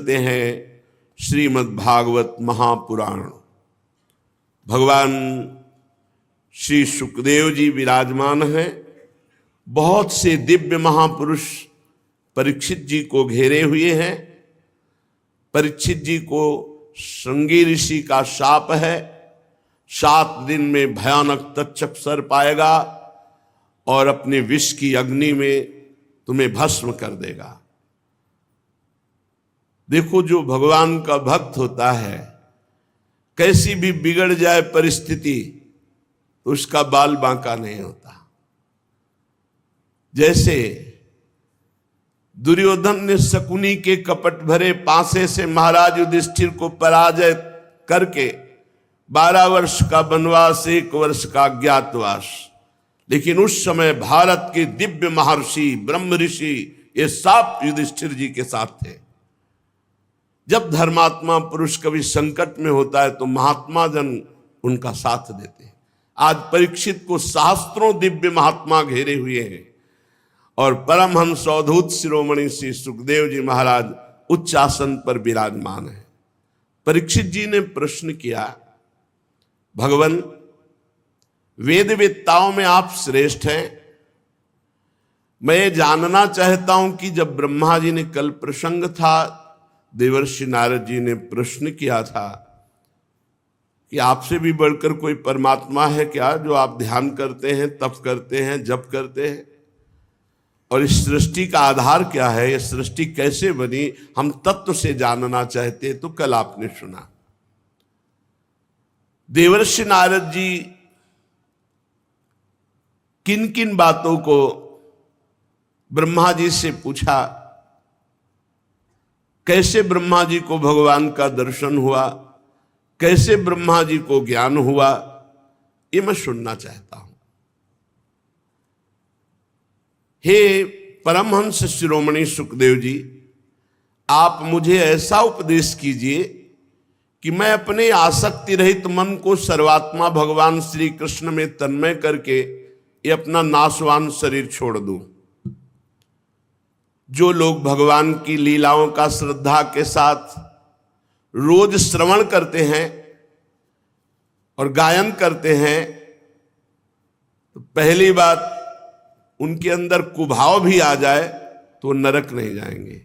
सुनते हैं श्रीमद् भागवत महापुराण। भगवान श्री सुखदेव जी विराजमान हैं। बहुत से दिव्य महापुरुष परीक्षित जी को घेरे हुए हैं। परीक्षित जी को श्रृंगी ऋषि का शाप है, 7 दिन में भयानक तक्षक सर्प आएगा और अपने विष की अग्नि में तुम्हें भस्म कर देगा। देखो, जो भगवान का भक्त होता है, कैसी भी बिगड़ जाए परिस्थिति तो उसका बाल बांका नहीं होता। जैसे दुर्योधन ने शकुनी के कपट भरे पासे से महाराज युधिष्ठिर को पराजय करके 12 वर्ष का वनवास, 1 वर्ष का अज्ञातवास, लेकिन उस समय भारत के दिव्य महर्षि ब्रह्म ऋषि ये सब युधिष्ठिर जी के साथ थे। जब धर्मात्मा पुरुष कभी संकट में होता है तो महात्मा जन उनका साथ देते हैं। आज परीक्षित को सहस्त्रों दिव्य महात्मा घेरे हुए हैं और परमहंस अवधूत शिरोमणि श्री सुखदेव जी महाराज उच्च आसन पर विराजमान है। परीक्षित जी ने प्रश्न किया, भगवान, वेद वेत्ताओं में आप श्रेष्ठ हैं। मैं जानना चाहता हूं कि जब ब्रह्मा जी ने, कल प्रसंग था, देवर्षि नारद जी ने प्रश्न किया था कि आपसे भी बढ़कर कोई परमात्मा है क्या, जो आप ध्यान करते हैं, तप करते हैं, जप करते हैं, और इस सृष्टि का आधार क्या है, ये सृष्टि कैसे बनी, हम तत्व से जानना चाहते हैं। तो कल आपने सुना देवर्षि नारद जी किन किन बातों को ब्रह्मा जी से पूछा, कैसे ब्रह्मा जी को भगवान का दर्शन हुआ, कैसे ब्रह्मा जी को ज्ञान हुआ, ये मैं सुनना चाहता हूं। हे परमहंस शिरोमणि सुखदेव जी, आप मुझे ऐसा उपदेश कीजिए कि मैं अपने आसक्ति रहित मन को सर्वात्मा भगवान श्री कृष्ण में तन्मय करके ये अपना नाशवान शरीर छोड़ दूं। जो लोग भगवान की लीलाओं का श्रद्धा के साथ रोज श्रवण करते हैं और गायन करते हैं, तो पहली बात, उनके अंदर कुभाव भी आ जाए तो नरक नहीं जाएंगे।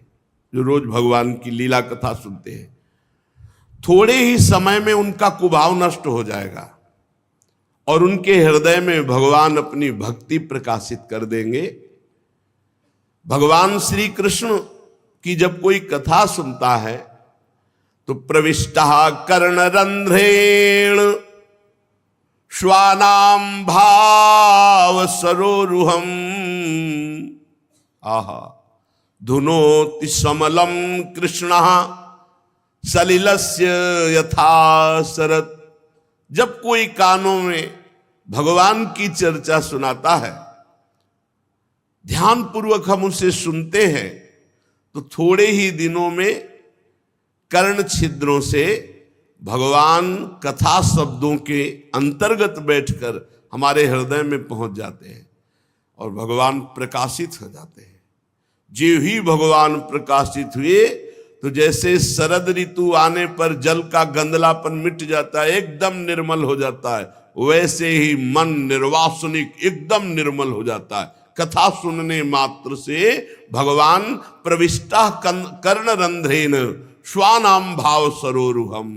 जो रोज भगवान की लीला कथा सुनते हैं, थोड़े ही समय में उनका कुभाव नष्ट हो जाएगा और उनके हृदय में भगवान अपनी भक्ति प्रकाशित कर देंगे। भगवान श्री कृष्ण की जब कोई कथा सुनता है तो प्रविष्टा कर्णरंध्रेण श्वानाम भाव सरोरुहम आहा धुनोति समलम कृष्ण सलिलस्य यथा शरत। जब कोई कानों में भगवान की चर्चा सुनाता है, ध्यान पूर्वक हम उसे सुनते हैं, तो थोड़े ही दिनों में कर्ण छिद्रों से भगवान कथा शब्दों के अंतर्गत बैठकर हमारे हृदय में पहुंच जाते हैं और भगवान प्रकाशित हो जाते हैं। जो ही भगवान प्रकाशित हुए तो जैसे शरद ऋतु आने पर जल का गंदलापन मिट जाता है, एकदम निर्मल हो जाता है, वैसे ही मन निर्वासनिक एकदम निर्मल हो जाता है। कथा सुनने मात्र से भगवान प्रविष्टा कर्णरंध्रेन श्वानाम भाव सरोरुहम,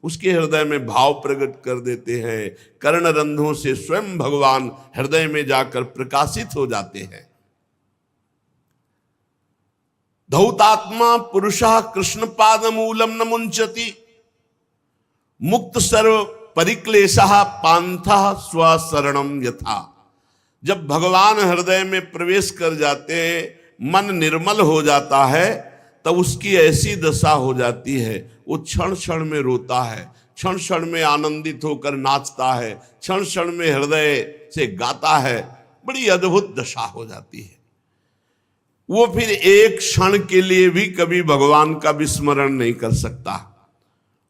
उसके हृदय में भाव प्रकट कर देते हैं। कर्णरंध्रों से स्वयं भगवान हृदय में जाकर प्रकाशित हो जाते हैं। धौतात्मा पुरुषः कृष्ण पाद मूलम न मुंचति, मुक्त सर्व परिक्लेशः पांथः स्वशरणम यथा। जब भगवान हृदय में प्रवेश कर जाते हैं, मन निर्मल हो जाता है, तब उसकी ऐसी दशा हो जाती है, वो क्षण क्षण में रोता है, क्षण क्षण में आनंदित होकर नाचता है, क्षण क्षण में हृदय से गाता है। बड़ी अद्भुत दशा हो जाती है। वो फिर एक क्षण के लिए भी कभी भगवान का विस्मरण नहीं कर सकता।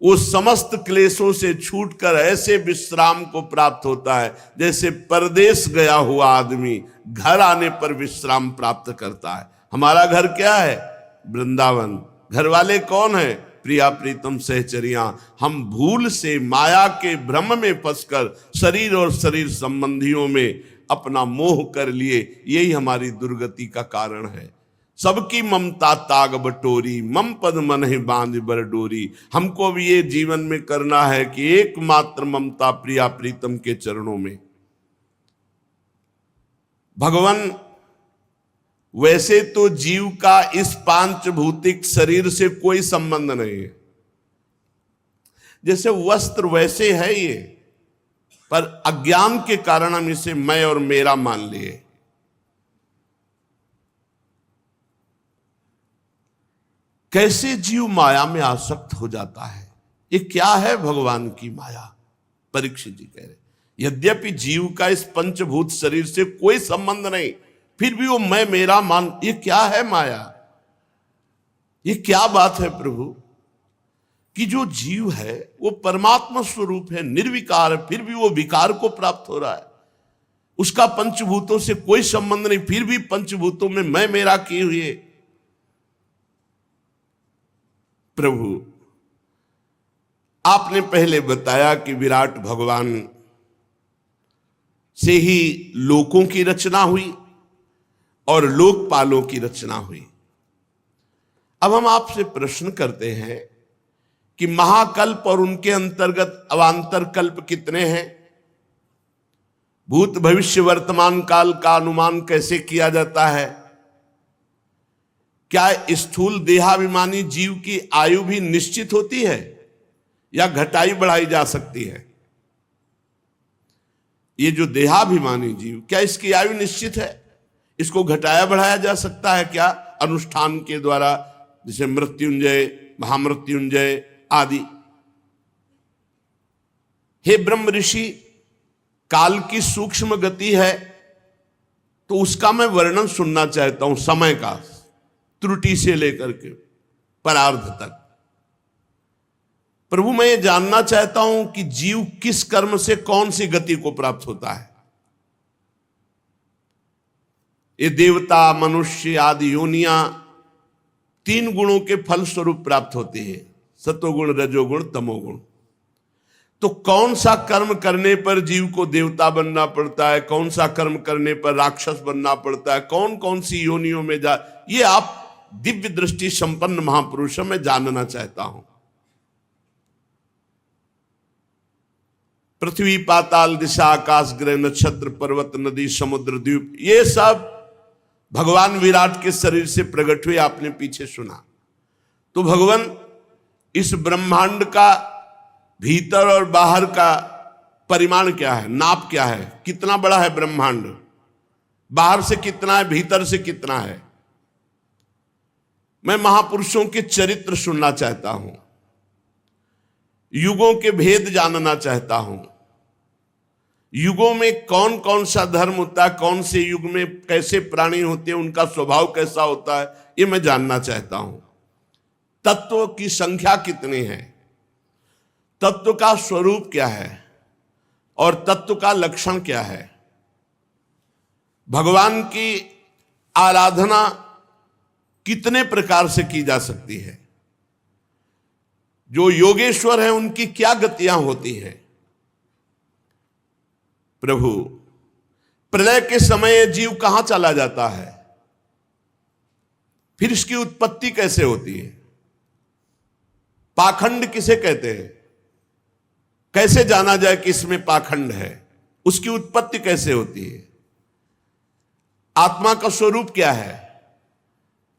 वो समस्त क्लेशों से छूटकर ऐसे विश्राम को प्राप्त होता है जैसे परदेश गया हुआ आदमी घर आने पर विश्राम प्राप्त करता है। हमारा घर क्या है? वृंदावन। घर वाले कौन है? प्रिया प्रीतम सहचरियां। हम भूल से माया के भ्रम में फंसकर शरीर और शरीर संबंधियों में अपना मोह कर लिए, यही हमारी दुर्गति का कारण है। सबकी ममता ताग बटोरी, मम पद मन ही बांध बर डोरी। हमको भी ये जीवन में करना है कि एकमात्र ममता प्रिया प्रीतम के चरणों में। भगवान, वैसे तो जीव का इस पांच भौतिक शरीर से कोई संबंध नहीं है। जैसे वस्त्र वैसे है ये, पर अज्ञान के कारण हम इसे मैं और मेरा मान लिए। कैसे जीव माया में आसक्त हो जाता है? ये क्या है भगवान की माया? परीक्षित जी कह रहे, यद्यपि जीव का इस पंचभूत शरीर से कोई संबंध नहीं, फिर भी वो मैं मेरा मान, ये क्या है माया? ये क्या बात है प्रभु कि जो जीव है वो परमात्मा स्वरूप है, निर्विकार है, फिर भी वो विकार को प्राप्त हो रहा है। उसका पंचभूतों से कोई संबंध नहीं, फिर भी पंचभूतों में मैं मेरा किए हुए। प्रभु, आपने पहले बताया कि विराट भगवान से ही लोकों की रचना हुई और लोकपालों की रचना हुई। अब हम आपसे प्रश्न करते हैं कि महाकल्प और उनके अंतर्गत अवांतर कल्प कितने हैं? भूत भविष्य वर्तमान काल का अनुमान कैसे किया जाता है? क्या स्थूल देहाभिमानी जीव की आयु भी निश्चित होती है या घटाई बढ़ाई जा सकती है? ये जो देहाभिमानी जीव, क्या इसकी आयु निश्चित है? इसको घटाया बढ़ाया जा सकता है क्या अनुष्ठान के द्वारा, जैसे मृत्युंजय, महामृत्युंजय आदि? हे ब्रह्म ऋषि, काल की सूक्ष्म गति है तो उसका मैं वर्णन सुनना चाहता हूं, समय का, त्रुटि से लेकर के परार्ध तक। प्रभु, मैं ये जानना चाहता हूं कि जीव किस कर्म से कौन सी गति को प्राप्त होता है। ये देवता, मनुष्य आदि योनियां तीन गुणों के फल स्वरूप प्राप्त होती है, सतोगुण, रजोगुण, तमोगुण। तो कौन सा कर्म करने पर जीव को देवता बनना पड़ता है, कौन सा कर्म करने पर राक्षस बनना पड़ता है, कौन कौन सी योनियों में जा, ये आप दिव्य दृष्टि संपन्न महापुरुषों में जानना चाहता हूं। पृथ्वी, पाताल, दिशा, आकाश, ग्रह, नक्षत्र, पर्वत, नदी, समुद्र, द्वीप, ये सब भगवान विराट के शरीर से प्रकट हुए, आपने पीछे सुना। तो भगवान, इस ब्रह्मांड का भीतर और बाहर का परिमाण क्या है, नाप क्या है? कितना बड़ा है ब्रह्मांड? बाहर से कितना है, भीतर से कितना है? मैं महापुरुषों के चरित्र सुनना चाहता हूं, युगों के भेद जानना चाहता हूं। युगों में कौन कौन सा धर्म होता है, कौन से युग में कैसे प्राणी होते हैं, उनका स्वभाव कैसा होता है, ये मैं जानना चाहता हूं। तत्वों की संख्या कितनी है, तत्व का स्वरूप क्या है और तत्व का लक्षण क्या है? भगवान की आराधना कितने प्रकार से की जा सकती है? जो योगेश्वर है उनकी क्या गतियां होती हैं? प्रभु, प्रलय के समय जीव कहां चला जाता है, फिर इसकी उत्पत्ति कैसे होती है? पाखंड किसे कहते हैं? कैसे जाना जाए कि इसमें पाखंड है? उसकी उत्पत्ति कैसे होती है? आत्मा का स्वरूप क्या है?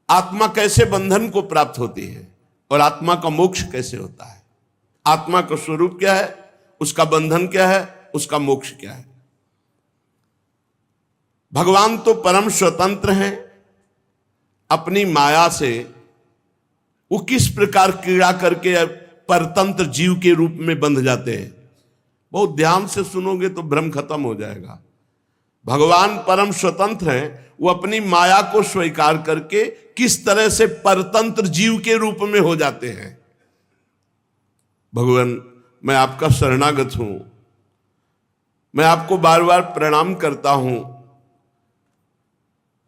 आत्मा कैसे बंधन को प्राप्त होती है और आत्मा का मोक्ष कैसे होता है? आत्मा का स्वरूप क्या है, उसका बंधन क्या है, उसका मोक्ष क्या है? भगवान तो परम स्वतंत्र हैं, अपनी माया से वो किस प्रकार क्रीड़ा करके परतंत्र जीव के रूप में बंध जाते हैं। बहुत ध्यान से सुनोगे तो भ्रम खत्म हो जाएगा। भगवान परम स्वतंत्र हैं, वो अपनी माया को स्वीकार करके किस तरह से परतंत्र जीव के रूप में हो जाते हैं। भगवान, मैं आपका शरणागत हूं, मैं आपको बार बार प्रणाम करता हूं।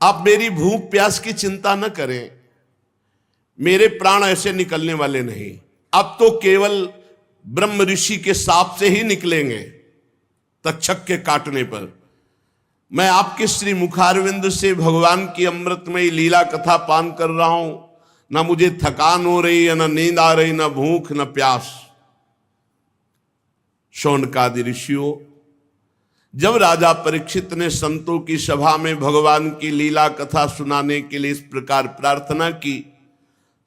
आप मेरी भूख प्यास की चिंता न करें, मेरे प्राण ऐसे निकलने वाले नहीं, अब तो केवल ब्रह्म ऋषि के साप से ही निकलेंगे तक्षक के काटने पर। मैं आपके श्री मुखारविंद से भगवान की अमृतमयी लीला कथा पान कर रहा हूं, ना मुझे थकान हो रही है, ना नींद आ रही, ना भूख, ना प्यास। शौनकादि ऋषियों, जब राजा परीक्षित ने संतों की सभा में भगवान की लीला कथा सुनाने के लिए इस प्रकार प्रार्थना की,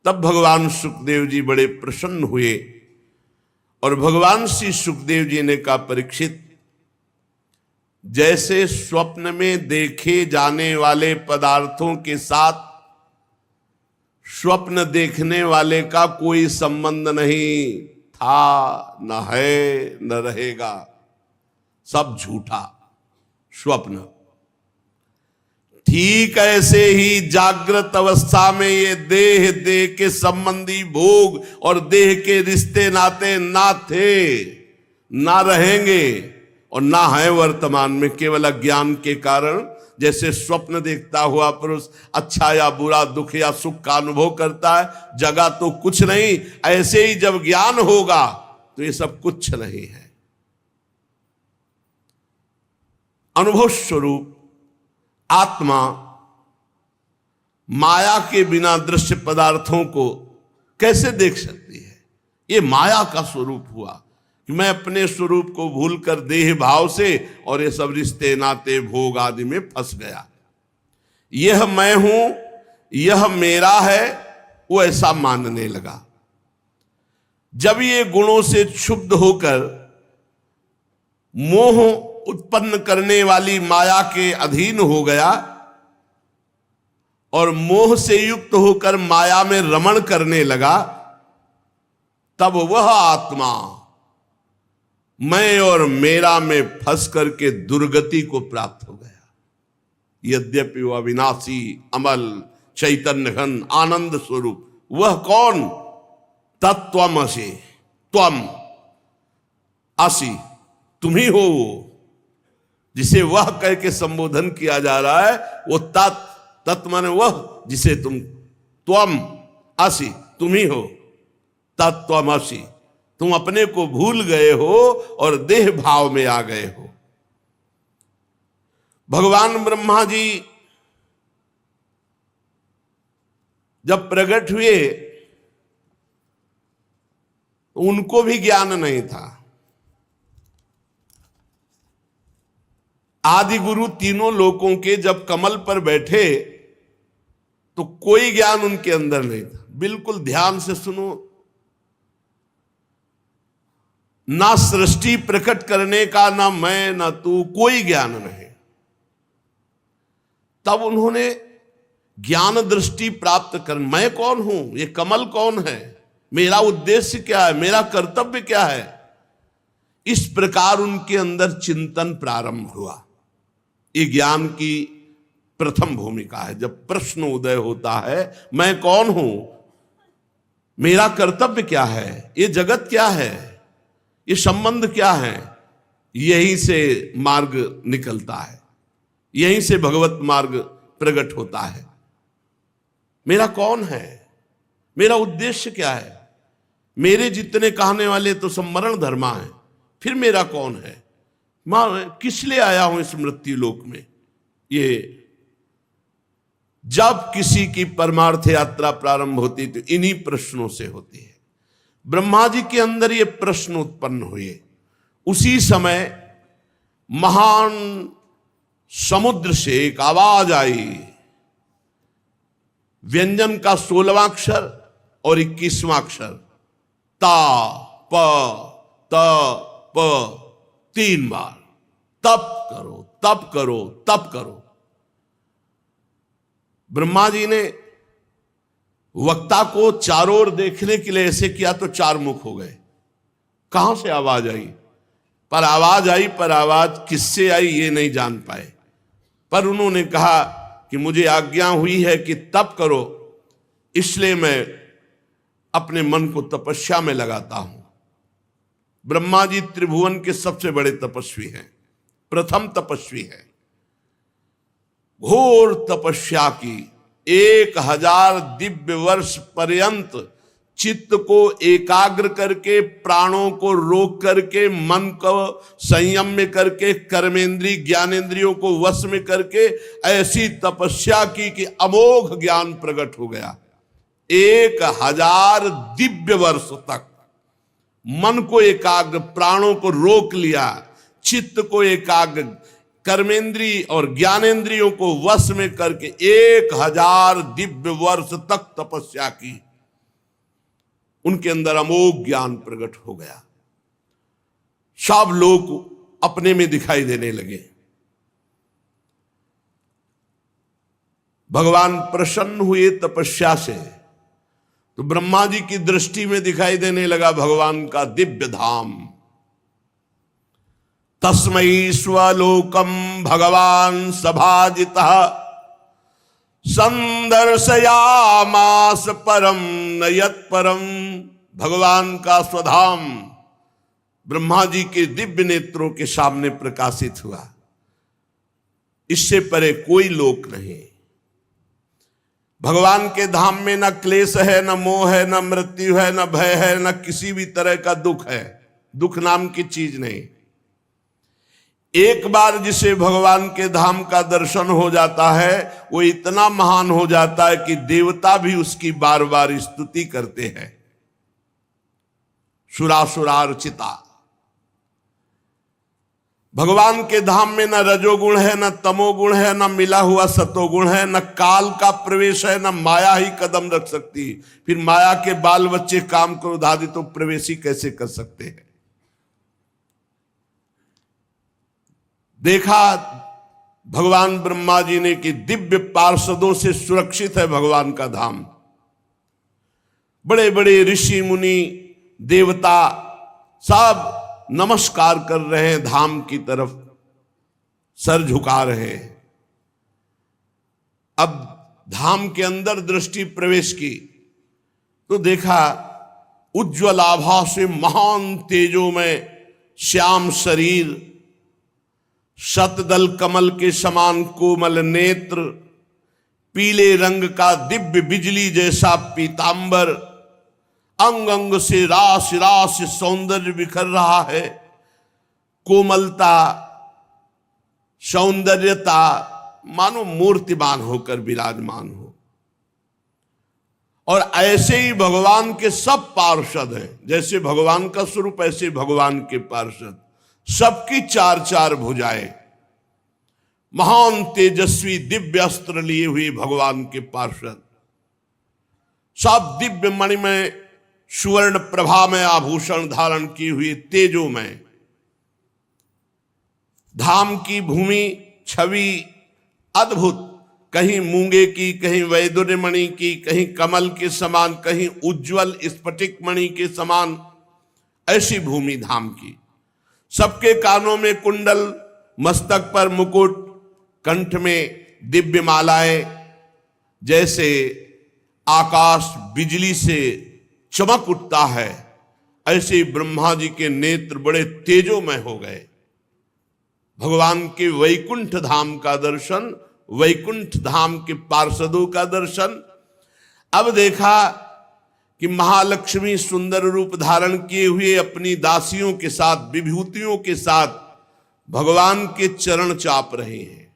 तब भगवान सुखदेव जी बड़े प्रसन्न हुए और भगवान श्री सुखदेव जी ने कहा, परीक्षित, जैसे स्वप्न में देखे जाने वाले पदार्थों के साथ स्वप्न देखने वाले का कोई संबंध नहीं था, न है, न रहेगा, सब झूठा स्वप्न। ठीक ऐसे ही जागृत अवस्था में ये देह के संबंधी भोग और देह के रिश्ते नाते ना थे, ना रहेंगे और ना है वर्तमान में। केवल अज्ञान के कारण जैसे स्वप्न देखता हुआ पुरुष अच्छा या बुरा, दुख या सुख का अनुभव करता है, जगह तो कुछ नहीं, ऐसे ही जब ज्ञान होगा तो ये सब कुछ नहीं है। अनुभव स्वरूप आत्मा माया के बिना दृश्य पदार्थों को कैसे देख सकती है? ये माया का स्वरूप हुआ कि मैं अपने स्वरूप को भूलकर देह भाव से और ये सब रिश्ते नाते भोग आदि में फंस गया। यह मैं हूं, यह मेरा है, वो ऐसा मानने लगा। जब ये गुणों से क्षुब्ध होकर मोह उत्पन्न करने वाली माया के अधीन हो गया और मोह से युक्त होकर माया में रमण करने लगा, तब वह आत्मा मैं और मेरा में फंस करके दुर्गति को प्राप्त हो गया। यद्यपि वह अविनाशी, अमल, चैतन्य घन, आनंद स्वरूप, वह कौन? तत्त्वमसि, त्वम असि, तुम ही हो। जिसे वह कह के संबोधन किया जा रहा है वो तत्व माने वह जिसे तुम, त्वम असि, तुम ही हो, तत्त्वमसि। तुम अपने को भूल गए हो और देह भाव में आ गए हो। भगवान ब्रह्मा जी जब प्रकट हुए उनको भी ज्ञान नहीं था। आदि गुरु तीनों लोकों के जब कमल पर बैठे तो कोई ज्ञान उनके अंदर नहीं था। बिल्कुल ध्यान से सुनो, ना सृष्टि प्रकट करने का, ना मैं ना तू, कोई ज्ञान नहीं। तब उन्होंने ज्ञान दृष्टि प्राप्त कर, मैं कौन हूं, ये कमल कौन है, मेरा उद्देश्य क्या है, मेरा कर्तव्य क्या है, इस प्रकार उनके अंदर चिंतन प्रारंभ हुआ। ये ज्ञान की प्रथम भूमिका है। जब प्रश्न उदय होता है, मैं कौन हूं, मेरा कर्तव्य क्या है, ये जगत क्या है, ये संबंध क्या है, यहीं से मार्ग निकलता है, यहीं से भगवत मार्ग प्रकट होता है। मेरा कौन है, मेरा उद्देश्य क्या है। मेरे जितने कहने वाले तो सब मरण धर्मा है, फिर मेरा कौन है, मैं किस लिए आया हूं इस मृत्यु लोक में। ये जब किसी की परमार्थ यात्रा प्रारंभ होती तो इन्हीं प्रश्नों से होती है। ब्रह्मा जी के अंदर ये प्रश्न उत्पन्न हुए। उसी समय महान समुद्र से एक आवाज आई, व्यंजन का 16वां अक्षर और 21वां अक्षर, ता प त प, 3 बार, तप करो, तप करो, तप करो। ब्रह्मा जी ने वक्ता को चारों ओर देखने के लिए ऐसे किया तो 4 मुख हो गए। कहां से आवाज आई? पर आवाज किससे आई ये नहीं जान पाए। पर उन्होंने कहा कि मुझे आज्ञा हुई है कि तप करो, इसलिए मैं अपने मन को तपस्या में लगाता हूं। ब्रह्मा जी त्रिभुवन के सबसे बड़े तपस्वी हैं, प्रथम तपस्वी हैं। घोर तपस्या की 1000 दिव्य वर्ष पर्यंत चित्त को एकाग्र करके, प्राणों को रोक करके, मन को संयम में करके, कर्मेंद्रिय ज्ञानेंद्रियों को वश में करके ऐसी तपस्या की कि अमोघ ज्ञान प्रकट हो गया। 1000 दिव्य वर्ष तक मन को एकाग्र, प्राणों को रोक लिया, चित्त को एकाग्र, कर्मेंद्रिय और ज्ञानेंद्रियों को वश में करके 1000 दिव्य वर्ष तक तपस्या की। उनके अंदर अमोघ ज्ञान प्रकट हो गया। सब लोग अपने में दिखाई देने लगे। भगवान प्रसन्न हुए तपस्या से, तो ब्रह्मा जी की दृष्टि में दिखाई देने लगा भगवान का दिव्य धाम। तस्मै स्वलोकम भगवान सभाजितः संदर्शयामास परम नयत परम। भगवान का स्वधाम ब्रह्मा जी के दिव्य नेत्रों के सामने प्रकाशित हुआ। इससे परे कोई लोक नहीं। भगवान के धाम में न क्लेश है, न मोह है, न मृत्यु है, न भय है, न किसी भी तरह का दुख है। दुख नाम की चीज नहीं। एक बार जिसे भगवान के धाम का दर्शन हो जाता है वो इतना महान हो जाता है कि देवता भी उसकी बार बार स्तुति करते हैं। सुरासुरार्चिता। भगवान के धाम में न रजोगुण है, न तमोगुण है, न मिला हुआ सतोगुण है, न काल का प्रवेश है, न माया ही कदम रख सकती। फिर माया के बाल बच्चे काम क्रोध आदि तो प्रवेश ही कैसे कर सकते हैं। देखा भगवान ब्रह्मा जी ने कि दिव्य पार्षदों से सुरक्षित है भगवान का धाम। बड़े बड़े ऋषि मुनि देवता सब नमस्कार कर रहे हैं, धाम की तरफ सर झुका रहे हैं। अब धाम के अंदर दृष्टि प्रवेश की तो देखा उज्ज्वल आभा से महान तेजों में श्याम शरीर, शतदल कमल के समान कोमल नेत्र, पीले रंग का दिव्य बिजली जैसा पीतांबर, अंग अंग से रास रास सौंदर्य बिखर रहा है। कोमलता, सौंदर्यता, मानो मूर्तिमान होकर विराजमान हो। और ऐसे ही भगवान के सब पार्षद हैं। जैसे भगवान का स्वरूप ऐसे भगवान के पार्षद, सबकी चार चार भुजाएं, महान तेजस्वी दिव्य अस्त्र लिए हुए भगवान के पार्षद, सब दिव्य मणिमय सुवर्ण प्रभा में आभूषण धारण किए हुए तेजो में। धाम की भूमि छवि अद्भुत, कहीं मूंगे की, कहीं वैदुर्य मणि की, कहीं कमल के समान, कहीं उज्जवल स्फटिक मणि के समान, ऐसी भूमि धाम की। सबके कानों में कुंडल, मस्तक पर मुकुट, कंठ में दिव्य मालाएं, जैसे आकाश बिजली से चमक उठता है, ऐसे ही ब्रह्मा जी के नेत्र बड़े तेजोमय हो गए। भगवान के वैकुंठ धाम का दर्शन, वैकुंठ धाम के पार्षदों का दर्शन। अब देखा कि महालक्ष्मी सुंदर रूप धारण किए हुए अपनी दासियों के साथ, विभूतियों के साथ भगवान के चरण चाप रहे हैं।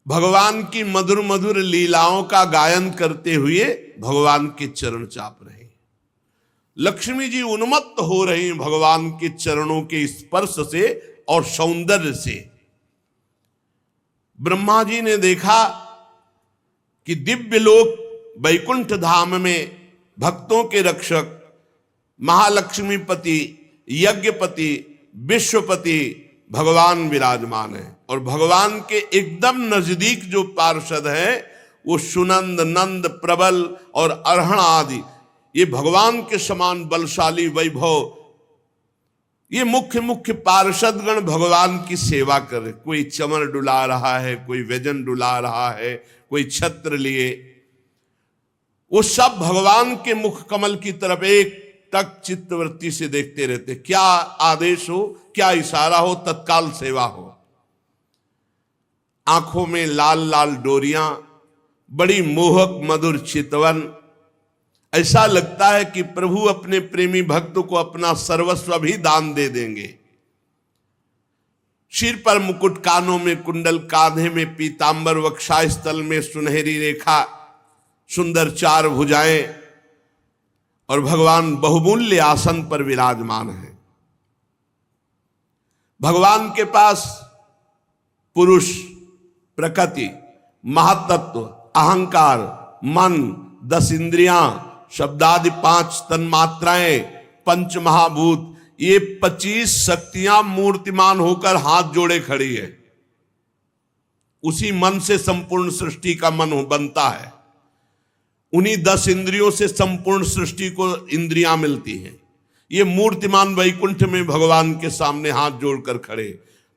भगवान की मधुर मधुर लीलाओं का गायन करते हुए भगवान के चरण चाप रहे हैं। लक्ष्मी जी उन्मत्त हो रही हैं भगवान के चरणों के स्पर्श से और सौंदर्य से। ब्रह्मा जी ने देखा कि दिव्य लोक वैकुंठ धाम में भक्तों के रक्षक महालक्ष्मीपति, यज्ञपति, विश्वपति भगवान विराजमान है। और भगवान के एकदम नजदीक जो पार्षद हैं वो सुनंद, नंद, प्रबल और अर्हण आदि, ये भगवान के समान बलशाली वैभव, ये मुख्य मुख्य पार्षदगण भगवान की सेवा कर रहे। कोई चमर डुला रहा है, कोई व्यजन डुला रहा है, कोई छत्र लिए, वो सब भगवान के मुख कमल की तरफ एक तक चित्तवृत्ति से देखते रहते। क्या आदेश हो, क्या इशारा हो, तत्काल सेवा हो। आंखों में लाल लाल डोरियां, बड़ी मोहक मधुर चितवन। ऐसा लगता है कि प्रभु अपने प्रेमी भक्त को अपना सर्वस्व भी दान दे देंगे। सिर पर मुकुट, कानों में कुंडल, कांधे में पीतांबर, वक्षस्थल में सुनहरी रेखा, सुंदर चार भुजाएं, और भगवान बहुमूल्य आसन पर विराजमान है। भगवान के पास पुरुष, प्रकृति, महातत्व, अहंकार, मन, 10 इंद्रियां, शब्दादि 5 तन्मात्राएं, पंच महाभूत, ये 25 शक्तियां मूर्तिमान होकर हाथ जोड़े खड़ी है। उसी मन से संपूर्ण सृष्टि का मन बनता है। उन्हीं 10 इंद्रियों से संपूर्ण सृष्टि को इंद्रियां मिलती हैं। ये मूर्तिमान वैकुंठ में भगवान के सामने हाथ जोड़कर खड़े।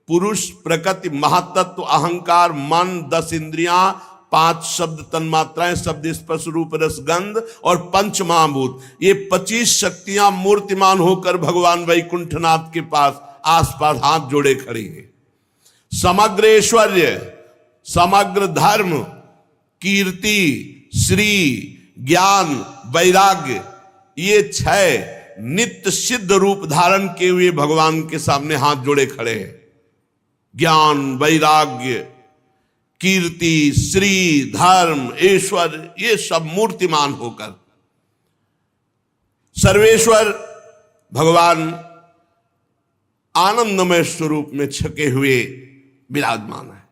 पुरुष, प्रकृति, महातत्व, अहंकार, मन, 10 इंद्रियां, 5 शब्द तन्मात्राएं, शब्द स्पर्श रूप रस गंध, और पंच महाभूत, ये 25 शक्तियां मूर्तिमान होकर भगवान वैकुंठनाथ के पास आसपास हाथ जोड़े खड़ी हैं। समग्र ऐश्वर्य, समग्र धर्म, कीर्ति, श्री, ज्ञान, वैराग्य, ये 6 नित्य सिद्ध रूप धारण किए हुए भगवान के सामने हाथ जोड़े खड़े हैं। ज्ञान, वैराग्य, कीर्ति, श्री, धर्म, ऐश्वर्य, ये सब मूर्तिमान होकर सर्वेश्वर भगवान आनंदमय स्वरूप में छके हुए विराजमान है।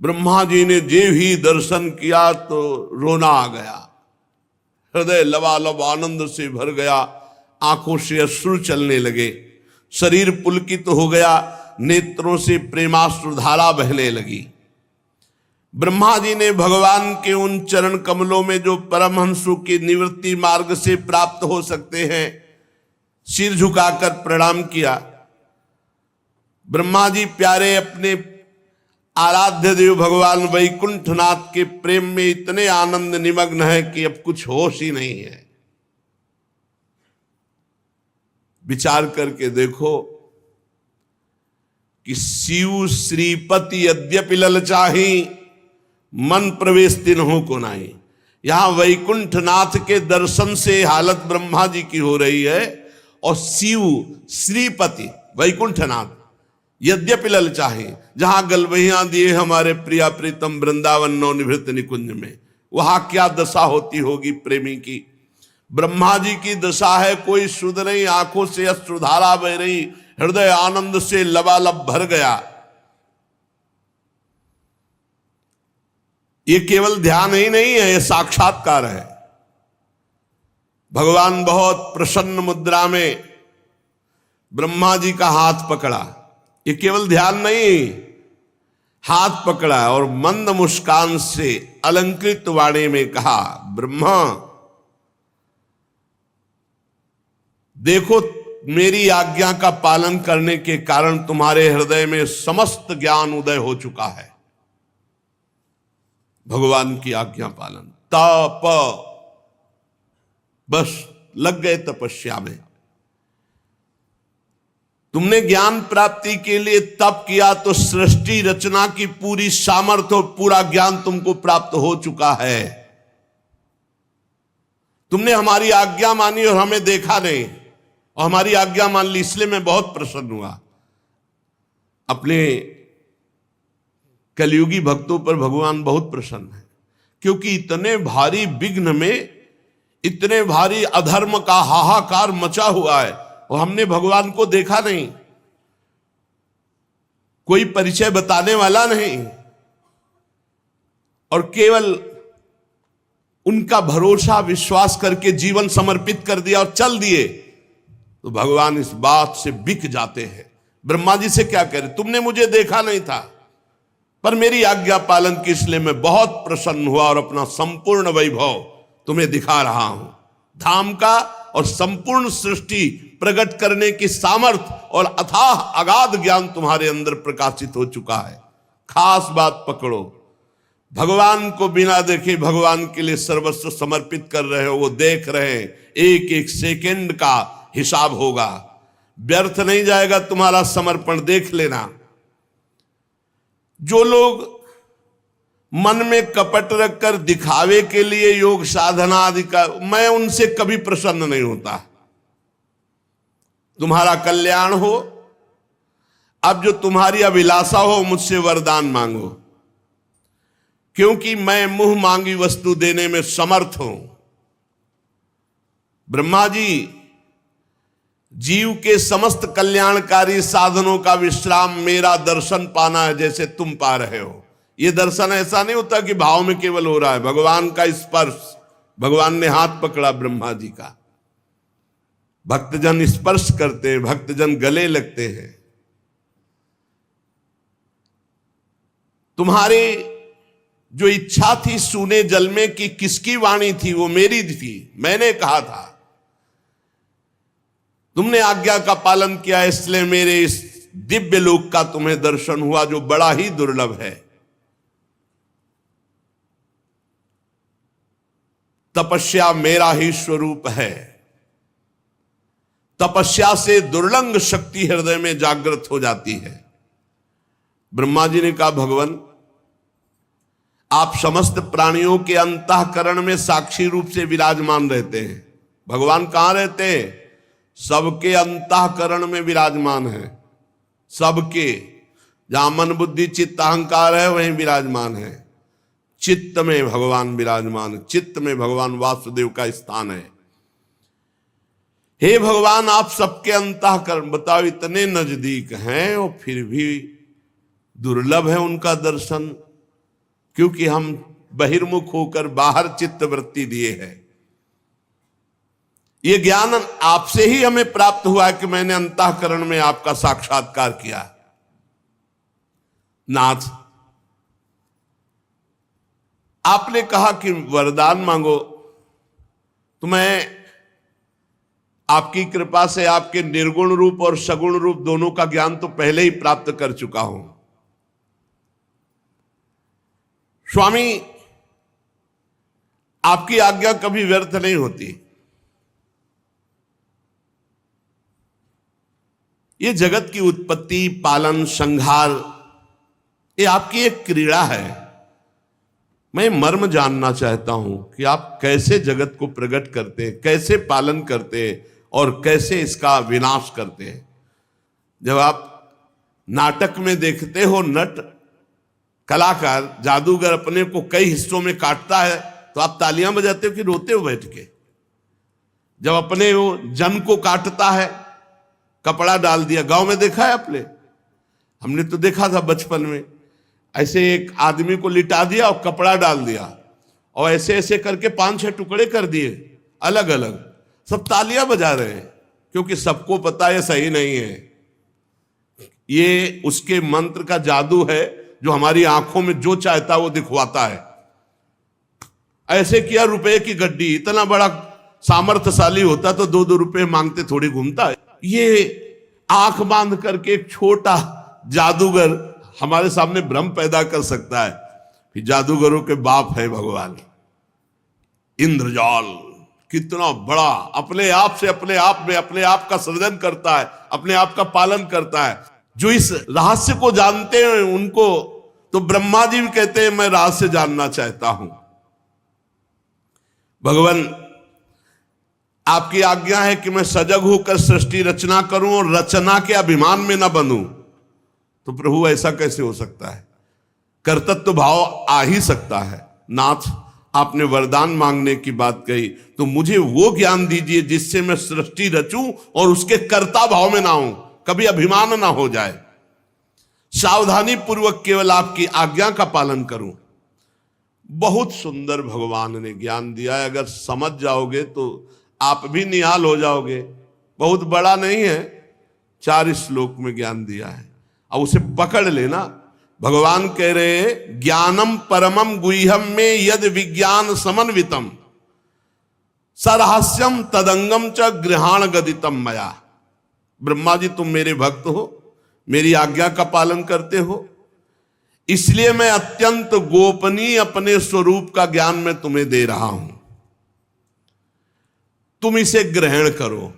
ब्रह्मा जी ने जे ही दर्शन किया तो रोना आ गया, हृदय लबालब आनंद से भर गया, आंखों से अश्रु चलने लगे, शरीर पुलकित हो गया, नेत्रों से प्रेमाश्रुधारा बहने लगी। ब्रह्मा जी ने भगवान के उन चरण कमलों में जो परमहंसों के निवृत्ति मार्ग से प्राप्त हो सकते हैं, सिर झुकाकर प्रणाम किया। ब्रह्मा जी प्यारे अपने आराध्य देव भगवान वैकुंठनाथ के प्रेम में इतने आनंद निमग्न है कि अब कुछ होश ही नहीं है। विचार करके देखो कि शिव श्रीपति यद्यपि ललचाही, मन प्रवेश तिन्हों को नाही। यहां वैकुंठनाथ के दर्शन से हालत ब्रह्मा जी की हो रही है, और शिव श्रीपति वैकुंठनाथ यद्यपि ललचाहे, जहां गलबहियां दिए हमारे प्रिया प्रीतम वृंदावन नवनिभृत निकुंज में, वहां क्या दशा होती होगी प्रेमी की। ब्रह्मा जी की दशा है कोई सुध नहीं, आंखों से अश्रुधारा बह रही, हृदय आनंद से लबालब भर गया। ये केवल ध्यान ही नहीं है, ये साक्षात्कार है। भगवान बहुत प्रसन्न मुद्रा में ब्रह्मा जी का हाथ पकड़ा। ये केवल ध्यान नहीं, हाथ पकड़ा और मंद मुस्कान से अलंकृत वाणी में कहा, ब्रह्मा देखो, मेरी आज्ञा का पालन करने के कारण तुम्हारे हृदय में समस्त ज्ञान उदय हो चुका है। भगवान की आज्ञा पालन, तप, बस लग गए तपस्या में। तुमने ज्ञान प्राप्ति के लिए तप किया तो सृष्टि रचना की पूरी सामर्थ्य और पूरा ज्ञान तुमको प्राप्त हो चुका है। तुमने हमारी आज्ञा मानी और हमें देखा नहीं, और हमारी आज्ञा मान ली, इसलिए मैं बहुत प्रसन्न हुआ। अपने कलियुगी भक्तों पर भगवान बहुत प्रसन्न है, क्योंकि इतने भारी विघ्न में, इतने भारी अधर्म का हाहाकार मचा हुआ है और हमने भगवान को देखा नहीं, कोई परिचय बताने वाला नहीं, और केवल उनका भरोसा विश्वास करके जीवन समर्पित कर दिया और चल दिए, तो भगवान इस बात से बिक जाते हैं। ब्रह्मा जी से क्या कह रहे, तुमने मुझे देखा नहीं था पर मेरी आज्ञा पालन की, इसलिए मैं बहुत प्रसन्न हुआ और अपना संपूर्ण वैभव तुम्हें दिखा रहा हूं। धाम का और संपूर्ण सृष्टि प्रकट करने की सामर्थ्य और अथाह अगाध ज्ञान तुम्हारे अंदर प्रकाशित हो चुका है। खास बात पकड़ो, भगवान को बिना देखे भगवान के लिए सर्वस्व समर्पित कर रहे हो, वो देख रहे हैं, एक एक सेकंड का हिसाब होगा, व्यर्थ नहीं जाएगा तुम्हारा समर्पण, देख लेना। जो लोग मन में कपट रखकर दिखावे के लिए योग साधना आदि का, मैं उनसे कभी प्रसन्न नहीं होता। तुम्हारा कल्याण हो, अब जो तुम्हारी अभिलाषा हो मुझसे वरदान मांगो, क्योंकि मैं मुंह मांगी वस्तु देने में समर्थ हूं। ब्रह्मा जी जीव के समस्त कल्याणकारी साधनों का विश्राम मेरा दर्शन पाना है, जैसे तुम पा रहे हो। यह दर्शन ऐसा नहीं होता कि भाव में केवल हो रहा है, भगवान का स्पर्श। भगवान ने हाथ पकड़ा ब्रह्मा जी का, भक्तजन स्पर्श करते हैं, भक्तजन गले लगते हैं। तुम्हारी जो इच्छा थी सूने जल में कि किसकी वाणी थी, वो मेरी थी, मैंने कहा था। तुमने आज्ञा का पालन किया, इसलिए मेरे इस दिव्य लोक का तुम्हें दर्शन हुआ, जो बड़ा ही दुर्लभ है। तपस्या मेरा ही स्वरूप है। तपस्या से दुर्लंघ शक्ति हृदय में जागृत हो जाती है। ब्रह्मा जी ने कहा, भगवान आप समस्त प्राणियों के अंतःकरण में साक्षी रूप से विराजमान रहते हैं। भगवान कहां रहते हैं? सबके अंतःकरण में विराजमान है। सबके, जहां मन बुद्धि चित्त अहंकार है वहीं विराजमान है। चित्त में भगवान विराजमान है, चित्त में भगवान वासुदेव का स्थान है। हे भगवान आप सबके अंतःकरण, बताओ इतने नजदीक हैं और फिर भी दुर्लभ है उनका दर्शन, क्योंकि हम बहिर्मुख होकर बाहर चित्त वृत्ति दिए हैं। यह ज्ञान आपसे ही हमें प्राप्त हुआ है कि मैंने अंतःकरण में आपका साक्षात्कार किया। नाथ, आपने कहा कि वरदान मांगो, तो मैं आपकी कृपा से आपके निर्गुण रूप और सगुण रूप दोनों का ज्ञान तो पहले ही प्राप्त कर चुका हूं। स्वामी, आपकी आज्ञा कभी व्यर्थ नहीं होती। ये जगत की उत्पत्ति, पालन, संहार, ये आपकी एक क्रीड़ा है। मैं मर्म जानना चाहता हूं कि आप कैसे जगत को प्रकट करते हैं, कैसे पालन करते हैं और कैसे इसका विनाश करते हैं। जब आप नाटक में देखते हो नट कलाकार, जादूगर अपने को कई हिस्सों में काटता है, तो आप तालियां बजाते हो कि रोते हो बैठ के? जब अपने वो जन को काटता है, कपड़ा डाल दिया, गांव में देखा है आपने? हमने तो देखा था बचपन में, ऐसे एक आदमी को लिटा दिया और कपड़ा डाल दिया और ऐसे ऐसे करके 5-6 टुकड़े कर दिए अलग अलग। सब तालियां बजा रहे हैं, क्योंकि सबको पता है सही नहीं है। ये उसके मंत्र का जादू है, जो हमारी आंखों में जो चाहता वो दिखवाता है। ऐसे किया, रुपए की गड्डी, इतना बड़ा सामर्थ्यशाली होता तो 2-2 रुपए मांगते थोड़ी घूमता है। ये आंख बांध करके एक छोटा जादूगर हमारे सामने भ्रम पैदा कर सकता है। फिर जादूगरों के बाप है भगवान इंद्रजाल, कितना बड़ा, अपने आप से अपने आप में अपने आप का सृजन करता है, अपने आप का पालन करता है। जो इस रहस्य को जानते हैं उनको तो ब्रह्मा जी भी कहते हैं मैं रहस्य जानना चाहता हूं। भगवान, आपकी आज्ञा है कि मैं सजग होकर सृष्टि रचना करूं और रचना के अभिमान में न बनूं। तो प्रभु ऐसा कैसे हो सकता है? कर्तृत्व भाव आ ही सकता है। नाथ, आपने वरदान मांगने की बात कही, तो मुझे वो ज्ञान दीजिए जिससे मैं सृष्टि रचूं और उसके कर्ता भाव में ना हूं, कभी अभिमान ना हो जाए। सावधानी पूर्वक केवल आपकी आज्ञा का पालन करूं। बहुत सुंदर भगवान ने ज्ञान दिया है, अगर समझ जाओगे तो आप भी निहाल हो जाओगे। बहुत बड़ा नहीं है, 4 श्लोक में ज्ञान दिया है, अब उसे पकड़ लेना। भगवान कह रहे हैं ज्ञानम परमम गुह्यम में यद विज्ञान समन्वितम सरहस्यम तदंगम च गृहाण गदितम मया। ब्रह्मा जी, तुम मेरे भक्त हो, मेरी आज्ञा का पालन करते हो, इसलिए मैं अत्यंत गोपनीय अपने स्वरूप का ज्ञान मैं तुम्हें दे रहा हूं, तुम इसे ग्रहण करो।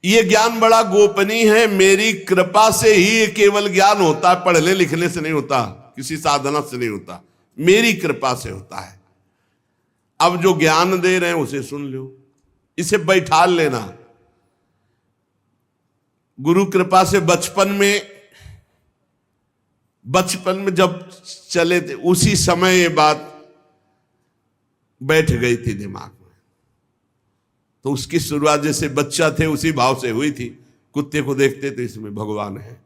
ये ज्ञान बड़ा गोपनीय है, मेरी कृपा से ही ये केवल ज्ञान होता है, पढ़ने लिखने से नहीं होता, किसी साधना से नहीं होता, मेरी कृपा से होता है। अब जो ज्ञान दे रहे हैं उसे सुन लो, इसे बैठा लेना। गुरु कृपा से बचपन में जब चले थे उसी समय ये बात बैठ गई थी दिमाग में। तो उसकी शुरुआत जैसे बच्चा थे उसी भाव से हुई थी। कुत्ते को देखते थे इसमें भगवान है,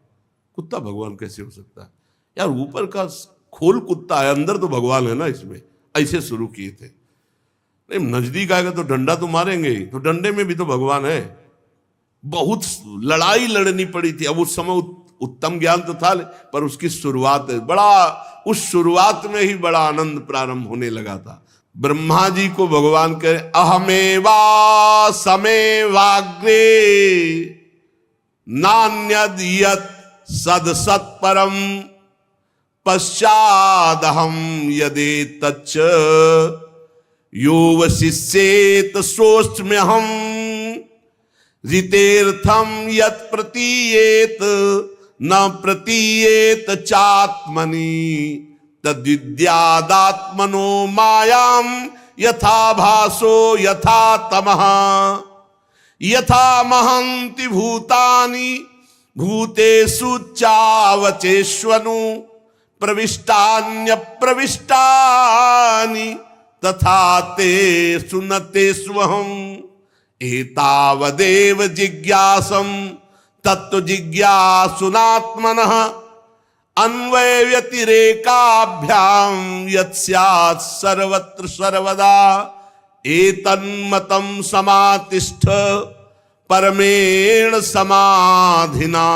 कुत्ता भगवान कैसे हो सकता है यार, ऊपर का खोल कुत्ता है, अंदर तो भगवान है ना इसमें। ऐसे शुरू किए थे। नहीं, नजदीक आएगा तो डंडा तो मारेंगे ही, तो डंडे में भी तो भगवान है। बहुत लड़ाई लड़नी पड़ी थी। अब उस समय उत्तम ज्ञान तो था, पर उसकी शुरुआत उस शुरुआत में ही बड़ा आनंद प्रारंभ होने लगा था। ब्रह्मा जी को भगवान कहे अहमेवा समेवाग्रे नान्यद यत् सद सत्परम पश्चादहम यदि तच्च यो शिष्येत सोष्म्यहम ऋतेर्थम यत् प्रतीयेत न प्रतीयेत चात्मनि तद्विद्यादात्मनो मायाम यथा भासो यथा तमः यथा महन्ति भूतानि भूतेषु चावचेष्वनु प्रविष्टान्य प्रविष्टानि तथा तेषु न तेष्वहम् एतावदेव जिज्ञासं तत्व जिज्ञासुनात्मनः अन्वय व्यतिरेकाभ्याम यत्स्यात् सर्वत्र सर्वदा एतन्मतं समातिष्ठ परमेण समाधिना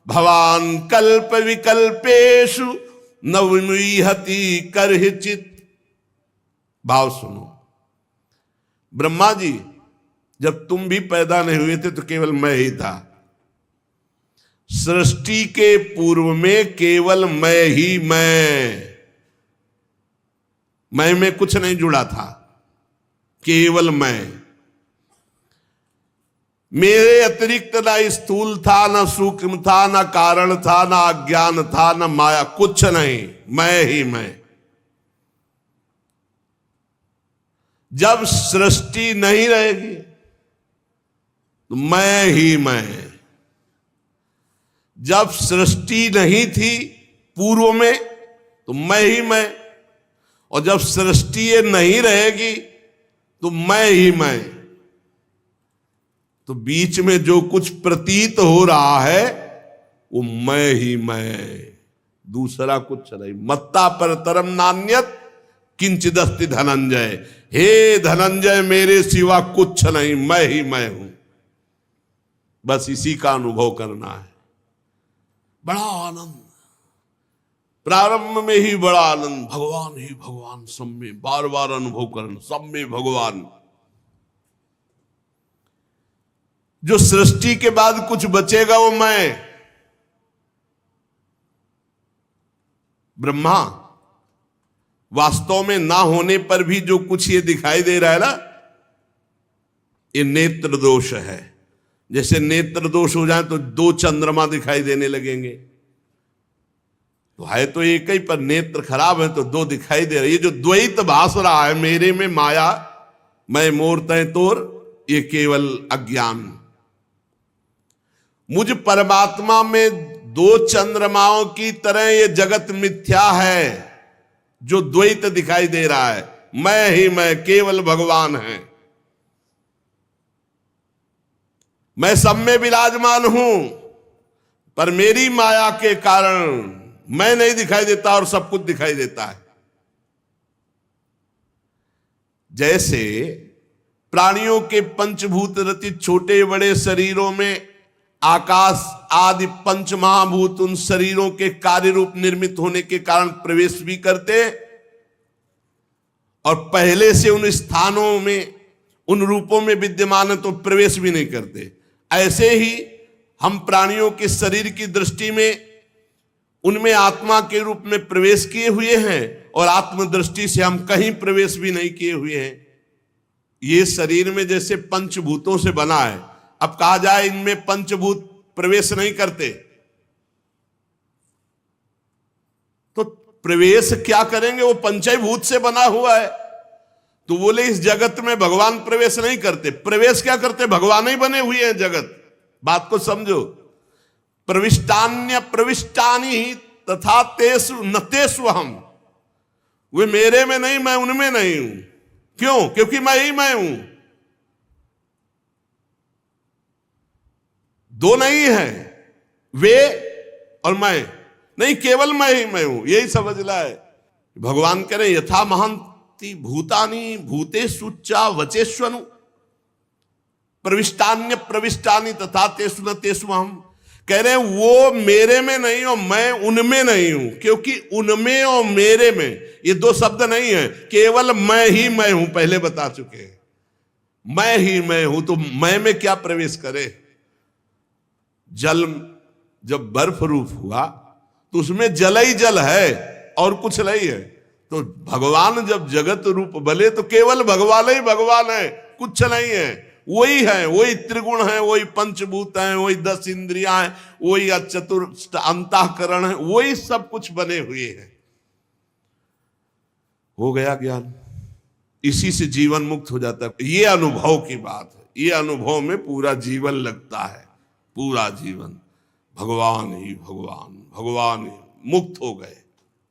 भवान कल्प विकल्पेषु न विमुह्यति कर्हिचित्। भाव सुनो, ब्रह्मा जी जब तुम भी पैदा नहीं हुए थे तो केवल मैं ही था। सृष्टि के पूर्व में केवल मैं ही मैं में कुछ नहीं जुड़ा था, केवल मैं। मेरे अतिरिक्त ना स्थूल था, ना सूक्ष्म था, ना कारण था, ना अज्ञान था, ना माया, कुछ नहीं, मैं ही मैं। जब सृष्टि नहीं रहेगी तो मैं ही मैं। जब सृष्टि नहीं थी पूर्व में तो मैं ही मैं, और जब सृष्टि नहीं रहेगी तो मैं ही मैं। तो बीच में जो कुछ प्रतीत हो रहा है वो मैं ही मैं, दूसरा कुछ नहीं। मत्ता परतरम नान्यत किंचिदस्ति धनंजय। हे धनंजय, मेरे सिवा कुछ नहीं, मैं ही मैं हूं। बस इसी का अनुभव करना है। बड़ा आनंद, प्रारंभ में ही बड़ा आनंद, भगवान ही भगवान, सब में बार बार अनुभव करना, सब में भगवान। जो सृष्टि के बाद कुछ बचेगा वो मैं। ब्रह्मा वास्तव में ना होने पर भी जो कुछ ये दिखाई दे रहा है ना, ये नेत्र दोष है। जैसे नेत्र दोष हो जाए तो दो चंद्रमा दिखाई देने लगेंगे। तो है तो एक ही, पर नेत्र खराब है तो दो दिखाई दे रहे। ये जो द्वैत भास रहा है, मेरे में माया, मैं मोर तय तोर, ये केवल अज्ञान। मुझ परमात्मा में दो चंद्रमाओं की तरह ये जगत मिथ्या है। जो द्वैत दिखाई दे रहा है, मैं ही मैं, केवल भगवान है। मैं सब में विराजमान हूं, पर मेरी माया के कारण मैं नहीं दिखाई देता और सब कुछ दिखाई देता है। जैसे प्राणियों के पंचभूत रचित छोटे बड़े शरीरों में आकाश आदि पंच महाभूत उन शरीरों के कार्य रूप निर्मित होने के कारण प्रवेश भी करते, और पहले से उन स्थानों में उन रूपों में विद्यमान है तो प्रवेश भी नहीं करते। ऐसे ही हम प्राणियों के शरीर की दृष्टि में उनमें आत्मा के रूप में प्रवेश किए हुए हैं, और आत्मदृष्टि से हम कहीं प्रवेश भी नहीं किए हुए हैं। ये शरीर में जैसे पंचभूतों से बना है, अब कहा जाए इनमें पंचभूत प्रवेश नहीं करते, तो प्रवेश क्या करेंगे? वो पंचभूत से बना हुआ है। तो बोले इस जगत में भगवान प्रवेश नहीं करते। प्रवेश क्या करते? भगवान ही बने हुए हैं जगत। बात को समझो। प्रविष्टान्य प्रविष्टानि तथा तेषु न तेषु अहम्। वे मेरे में नहीं, मैं उनमें नहीं हूं। क्यों? क्योंकि मैं ही मैं हूं। दो नहीं है, वे और मैं नहीं, केवल मैं ही मैं हूं। यही समझना है। भगवान कह रहे यथा महंति भूतानि भूतेषु च वचेष्वनु प्रविष्टान्य प्रविष्टानि तथा तेषु न तेषु अहम्। कह रहे हैं वो मेरे में नहीं और मैं उनमें नहीं हूं। क्योंकि उनमें और मेरे में ये दो शब्द नहीं है, केवल मैं ही मैं हूं। पहले बता चुके हैं, मैं ही मैं हूं। तो मैं में क्या प्रवेश करे? जल जब बर्फ रूप हुआ तो उसमें जल ही जल है और कुछ नहीं है। तो भगवान जब जगत रूप बले तो केवल भगवान ही भगवान है, कुछ नहीं है। वही है, वही त्रिगुण है, वही पंचभूत है, वही 10 इंद्रियां हैं, वही चतुर्थ अंतःकरण है, वही सब कुछ बने हुए हैं। हो गया ज्ञान, इसी से जीवन मुक्त हो जाता है। ये अनुभव की बात है। ये अनुभव में पूरा जीवन लगता है, पूरा जीवन भगवान ही भगवान, भगवान ही। मुक्त हो गए,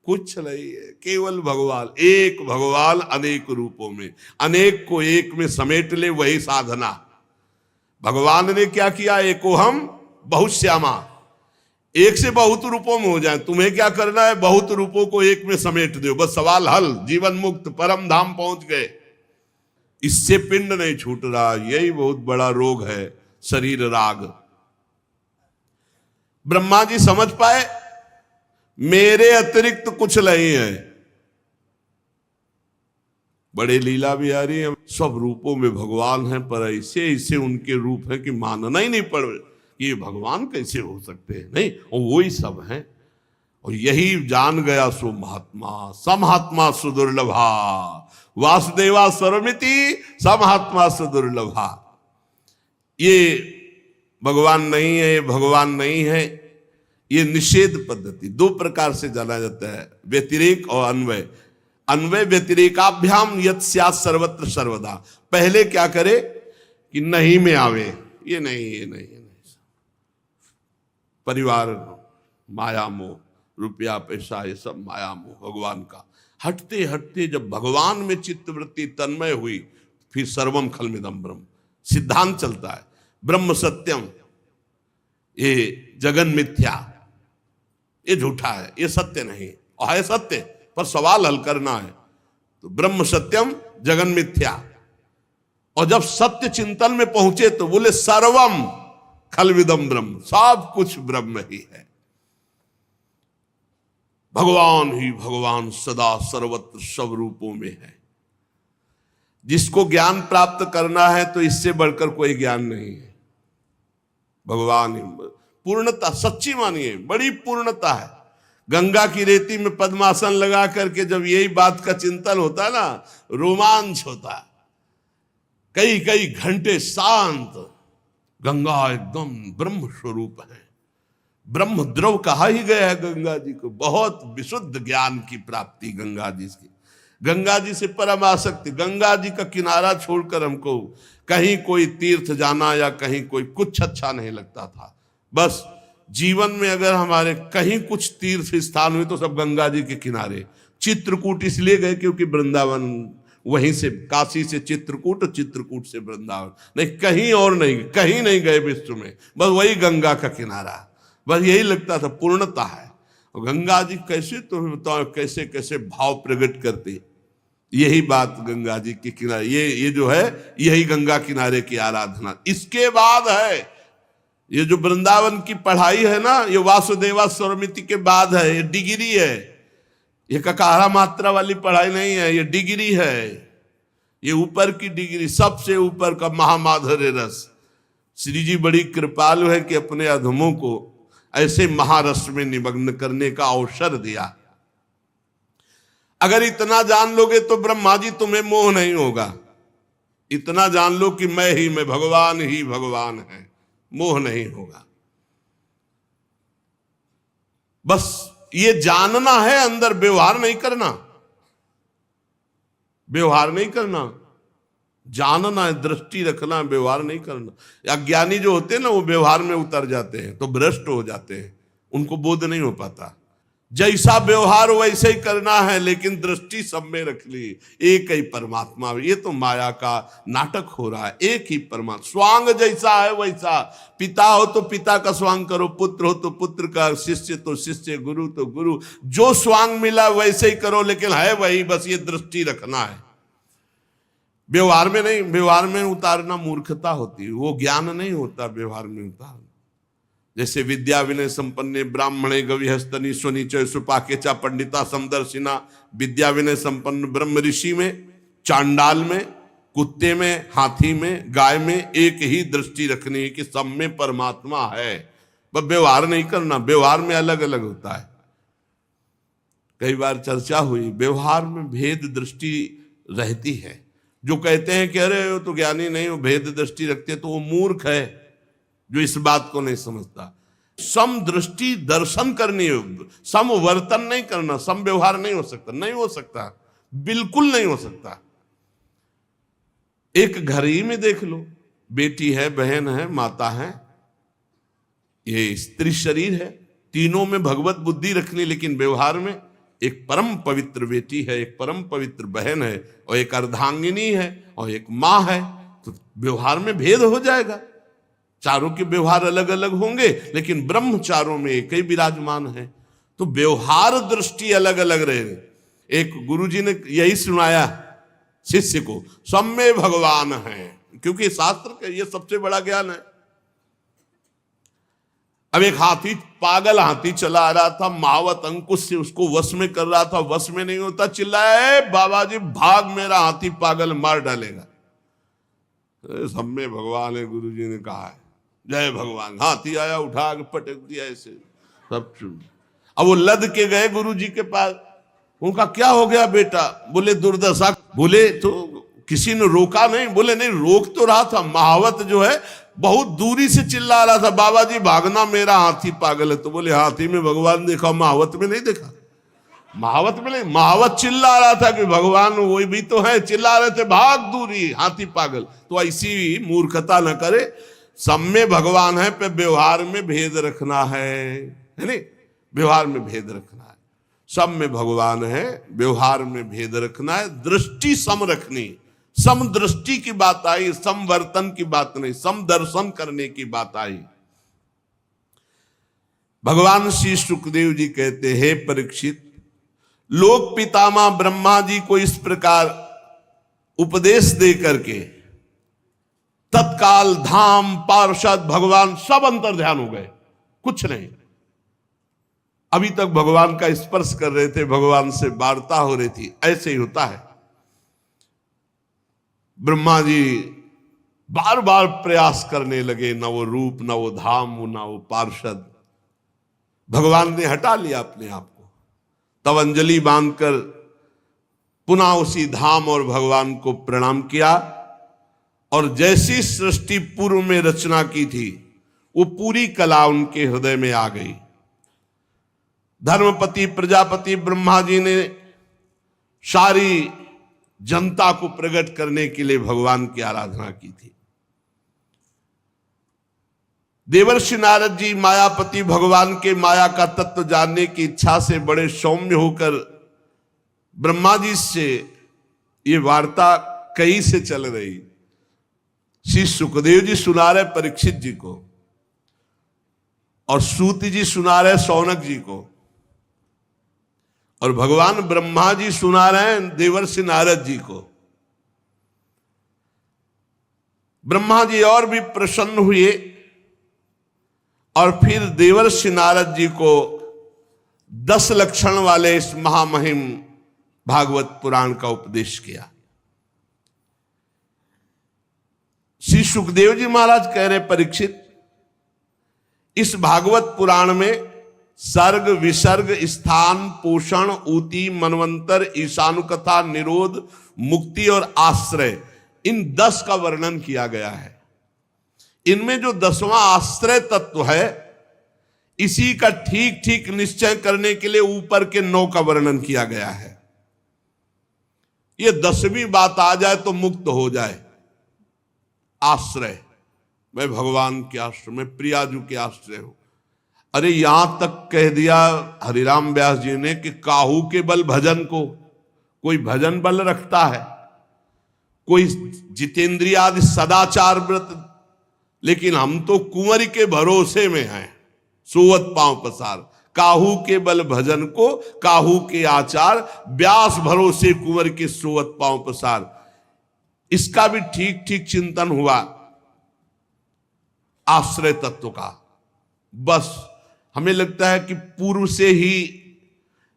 कुछ नहीं है, केवल भगवान। एक भगवान अनेक रूपों में, अनेक को एक में समेट ले, वही साधना। भगवान ने क्या किया? एको हम बहुश्यामा, एक से बहुत रूपों में हो जाए। तुम्हें क्या करना है? बहुत रूपों को एक में समेट दो, बस सवाल हल। जीवन मुक्त, परम धाम पहुंच गए। इससे पिंड नहीं छूट रहा। यही बहुत बड़ा रोग है, शरीर राग। ब्रह्मा जी समझ पाए मेरे अतिरिक्त कुछ नहीं है। बड़े लीला बिहारी हैं, सब रूपों में भगवान हैं, पर ऐसे ऐसे उनके रूप है कि मानना ही नहीं पड़ ये भगवान कैसे हो सकते हैं। नहीं, और वही सब हैं। और यही जान गया सो महात्मा। समहात्मा सुदुर्लभा वासुदेवा सर्वमिति समहात्मा सुदुर्लभा। ये भगवान नहीं है, ये भगवान नहीं है। ये निषेध पद्धति दो प्रकार से जाना जाता है, व्यतिरेक और अन्वय। अन्वय व्यतिरेकाभ्याम यत् स्यात् सर्वत्र सर्वदा। पहले क्या करे कि नहीं में आवे, ये नहीं, ये नहीं, ये नहीं। परिवार माया मोह, रुपया पैसा, ये सब माया मोह भगवान का। हटते हटते जब भगवान में चित्तवृत्ति तन्मय हुई, फिर सर्वम खलमिदम ब्रह्म सिद्धांत चलता है। ब्रह्म सत्यम, ये जगन मिथ्या, ये झूठा है, ये सत्य नहीं। और है सत्य, पर सवाल हल करना है। तो ब्रह्म सत्यम जगन मिथ्या। और जब सत्य चिंतन में पहुंचे तो बोले सर्वम खलविदम ब्रह्म, सब कुछ ब्रह्म ही है। भगवान ही भगवान सदा सर्वत्र सब रूपों में है। जिसको ज्ञान प्राप्त करना है तो इससे बढ़कर कोई ज्ञान नहीं है। भगवान ही पूर्णता, सच्ची मानिए, बड़ी पूर्णता है। गंगा की रेती में पद्मासन लगा करके जब यही बात का चिंतन होता है ना, रोमांच होता है। कई कई घंटे शांत। गंगा एकदम ब्रह्म स्वरूप है। ब्रह्म द्रव कहा ही गया है गंगा जी को। बहुत विशुद्ध ज्ञान की प्राप्ति गंगा जी की। गंगा जी से परम आसक्ति। गंगा जी का किनारा छोड़कर हमको कहीं कोई तीर्थ जाना या कहीं कोई कुछ अच्छा नहीं लगता था। बस जीवन में अगर हमारे कहीं कुछ तीर्थ स्थान हुए तो सब गंगा जी के किनारे। चित्रकूट इसलिए गए क्योंकि वृंदावन वहीं से, काशी से चित्रकूट और चित्रकूट से वृंदावन, नहीं कहीं और नहीं, कहीं नहीं गए विश्व में, बस वही गंगा का किनारा। बस यही लगता था पूर्णता है। और गंगा जी कैसे, तुम्हें बताओ कैसे कैसे भाव प्रकट करते। यही बात गंगा जी के किनारे, ये जो है यही गंगा किनारे की आराधना। इसके बाद है ये जो वृंदावन की पढ़ाई है ना, ये वासुदेवा स्वरमिति के बाद है। ये डिग्री है, ये ककारा मात्रा वाली पढ़ाई नहीं है, ये डिग्री है। ये ऊपर की डिग्री, सबसे ऊपर का महामाधुर्य रस। श्री जी बड़ी कृपालु है कि अपने अधमों को ऐसे महारस में निमग्न करने का अवसर दिया। अगर इतना जान लोगे तो ब्रह्मा जी तुम्हें मोह नहीं होगा। इतना जान लो कि मैं ही मैं, भगवान ही भगवान है, मोह नहीं होगा। बस ये जानना है, अंदर व्यवहार नहीं करना, व्यवहार नहीं करना, जानना है, दृष्टि रखना, व्यवहार नहीं करना। अज्ञानी जो होते हैं ना, वो व्यवहार में उतर जाते हैं तो भ्रष्ट हो जाते हैं, उनको बोध नहीं हो पाता। जैसा व्यवहार वैसे ही करना है, लेकिन दृष्टि सब में रख ली, एक ही परमात्मा। ये तो माया का नाटक हो रहा है, एक ही परमात्मा। स्वांग जैसा है वैसा, पिता हो तो पिता का स्वांग करो, पुत्र हो तो पुत्र का, शिष्य तो शिष्य, गुरु तो गुरु, जो स्वांग मिला वैसे ही करो, लेकिन है वही, बस ये दृष्टि रखना है। व्यवहार में नहीं, व्यवहार में उतारना मूर्खता होती है, वो ज्ञान नहीं होता व्यवहार में उतारना। जैसे विद्या विनय संपन्ने ब्राह्मणे गविहस्तनि स्वनिचय सुपाकेचा पंडिता समदर्शिना, विद्या विनय संपन्न ब्रह्म ऋषि में, चांडाल में, कुत्ते में, हाथी में, गाय में एक ही दृष्टि रखनी है कि सब में परमात्मा है। बस व्यवहार नहीं करना, व्यवहार में अलग अलग होता है। कई बार चर्चा हुई, व्यवहार में भेद दृष्टि रहती है। जो कहते हैं कि अरे वो तो ज्ञानी नहीं, वो भेद दृष्टि रखते, तो वो मूर्ख है जो इस बात को नहीं समझता। सम दृष्टि दर्शन करनी है, सम वर्तन नहीं करना। सम व्यवहार नहीं हो सकता, नहीं हो सकता, बिल्कुल नहीं हो सकता। एक घर ही में देख लो, बेटी है, बहन है, माता है, ये स्त्री शरीर है, तीनों में भगवत बुद्धि रखनी, लेकिन व्यवहार में एक परम पवित्र बेटी है, एक परम पवित्र बहन है, और एक अर्धांगिनी है, और एक माँ है, तो व्यवहार में भेद हो जाएगा। चारों के व्यवहार अलग अलग होंगे, लेकिन ब्रह्म चारों में एक ही विराजमान है, तो व्यवहार दृष्टि अलग अलग रहे। एक गुरुजी ने यही सुनाया शिष्य को, सब में भगवान है, क्योंकि शास्त्र का ये सबसे बड़ा ज्ञान है। अब एक हाथी, पागल हाथी चला आ रहा था, महावत अंकुश से उसको वश में कर रहा था, वश में नहीं होता, चिल्लाया, बाबा जी भाग, मेरा हाथी पागल मार डालेगा। सब में भगवान है, गुरुजी ने कहा है, जय भगवान। हाथी आया, उठा के पटक दिया ऐसे, सब चुप। अब वो लद के गए गुरुजी के पास, उनका क्या हो गया बेटा? बोले दुर्दशा। बोले तो किसी ने रोका नहीं? बोले नहीं, रोक तो रहा था, महावत जो है बहुत दूरी से चिल्ला रहा था, बाबा जी भागना, मेरा हाथी पागल है। तो बोले हाथी में भगवान देखा, महावत में नहीं देखा? महावत में नहीं, महावत चिल्ला रहा था कि भगवान वही भी तो है, चिल्ला रहे थे भाग दूरी, हाथी पागल। तो ऐसी मूर्खता न करे, सब में भगवान है, पे व्यवहार में भेद रखना है नहीं? व्यवहार में भेद रखना है, सब में भगवान है, व्यवहार में भेद रखना है, दृष्टि सम रखनी। सम दृष्टि की बात आई, समवर्तन की बात नहीं, सम दर्शन करने की बात आई। भगवान श्री सुखदेव जी कहते हैं, परीक्षित, लोक पितामह ब्रह्मा जी को इस प्रकार उपदेश दे करके तत्काल धाम, पार्षद, भगवान सब अंतर ध्यान हो गए, कुछ नहीं। अभी तक भगवान का स्पर्श कर रहे थे, भगवान से वार्ता हो रही थी। ऐसे ही होता है, ब्रह्मा जी बार बार प्रयास करने लगे, न वो रूप, न वो धाम, न वो पार्षद। भगवान ने हटा लिया अपने आप को, तब अंजलि बांधकर पुनः उसी धाम और भगवान को प्रणाम किया, और जैसी सृष्टि पूर्व में रचना की थी, वो पूरी कला उनके हृदय में आ गई। धर्मपति प्रजापति ब्रह्मा जी ने सारी जनता को प्रकट करने के लिए भगवान की आराधना की थी। देवर्षि नारद जी मायापति भगवान के माया का तत्व जानने की इच्छा से बड़े सौम्य होकर ब्रह्मा जी से ये वार्ता कई से चल रही। श्री सुखदेव जी सुना रहे परीक्षित जी को, और सूति जी सुना रहे शौनक जी को, और भगवान ब्रह्मा जी सुना रहे हैं देवर्षि नारद जी को। ब्रह्मा जी और भी प्रसन्न हुए, और फिर देवर्षि नारद जी को 10 लक्षण वाले इस महामहिम भागवत पुराण का उपदेश किया। श्री सुखदेव जी महाराज कह रहे, परीक्षित, इस भागवत पुराण में सर्ग, विसर्ग, स्थान, पोषण, ऊति, मनवंतर, ईशानुकथा, निरोध, मुक्ति और आश्रय, इन 10 का वर्णन किया गया है। इनमें जो 10वां आश्रय तत्व है, इसी का ठीक ठीक निश्चय करने के लिए ऊपर के 9 का वर्णन किया गया है। ये 10वीं बात आ जाए तो मुक्त हो जाए। आश्रय, मैं भगवान के आश्रय में, प्रियाजू के आश्रय हूं। अरे यहां तक कह दिया हरिराम व्यास जी ने कि काहू के बल भजन को, कोई भजन बल रखता है, कोई जितेंद्रिय आदि सदाचार व्रत, लेकिन हम तो कुंवर के भरोसे में हैं, सोवत पांव पसार। काहू के बल भजन को, काहू के आचार, व्यास भरोसे कुंवर के सोवत पांव पसार। इसका भी ठीक ठीक चिंतन हुआ आश्रय तत्व का। बस हमें लगता है कि पूर्व से ही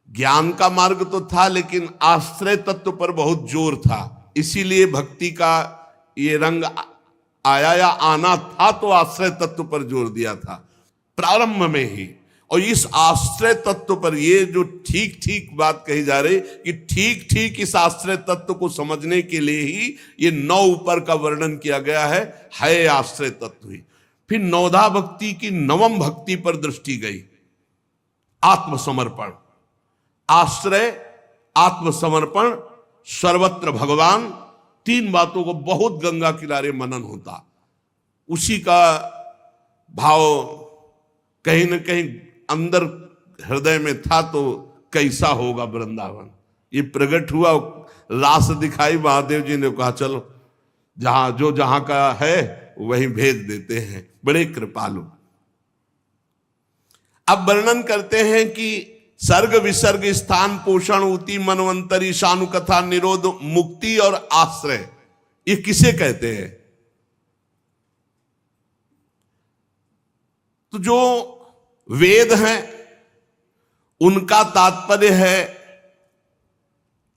ज्ञान का मार्ग तो था, लेकिन आश्रय तत्व पर बहुत जोर था, इसीलिए भक्ति का ये रंग आया या आना था तो आश्रय तत्व पर जोर दिया था प्रारंभ में ही। और इस आश्रय तत्व पर ये जो ठीक ठीक बात कही जा रही कि ठीक ठीक इस आश्रय तत्व को समझने के लिए ही ये 9 ऊपर का वर्णन किया गया है आश्रय तत्व ही। फिर नवधा भक्ति की 9वीं भक्ति पर दृष्टि गई, आत्मसमर्पण। आश्रय, आत्मसमर्पण, सर्वत्र भगवान, 3 बातों को बहुत गंगा किनारे मनन होता। उसी का भाव कहीं न कहीं अंदर हृदय में था, तो कैसा होगा वृंदावन। ये प्रकट हुआ, रास दिखाई, महादेव जी ने कहा चलो जहां का है वहीं भेज देते हैं, बड़े कृपालु। अब वर्णन करते हैं कि सर्ग विसर्ग स्थान पोषण ऊती मनवंतरी शानु कथा निरोध मुक्ति और आश्रय, ये किसे कहते हैं? तो जो वेद हैं उनका तात्पर्य है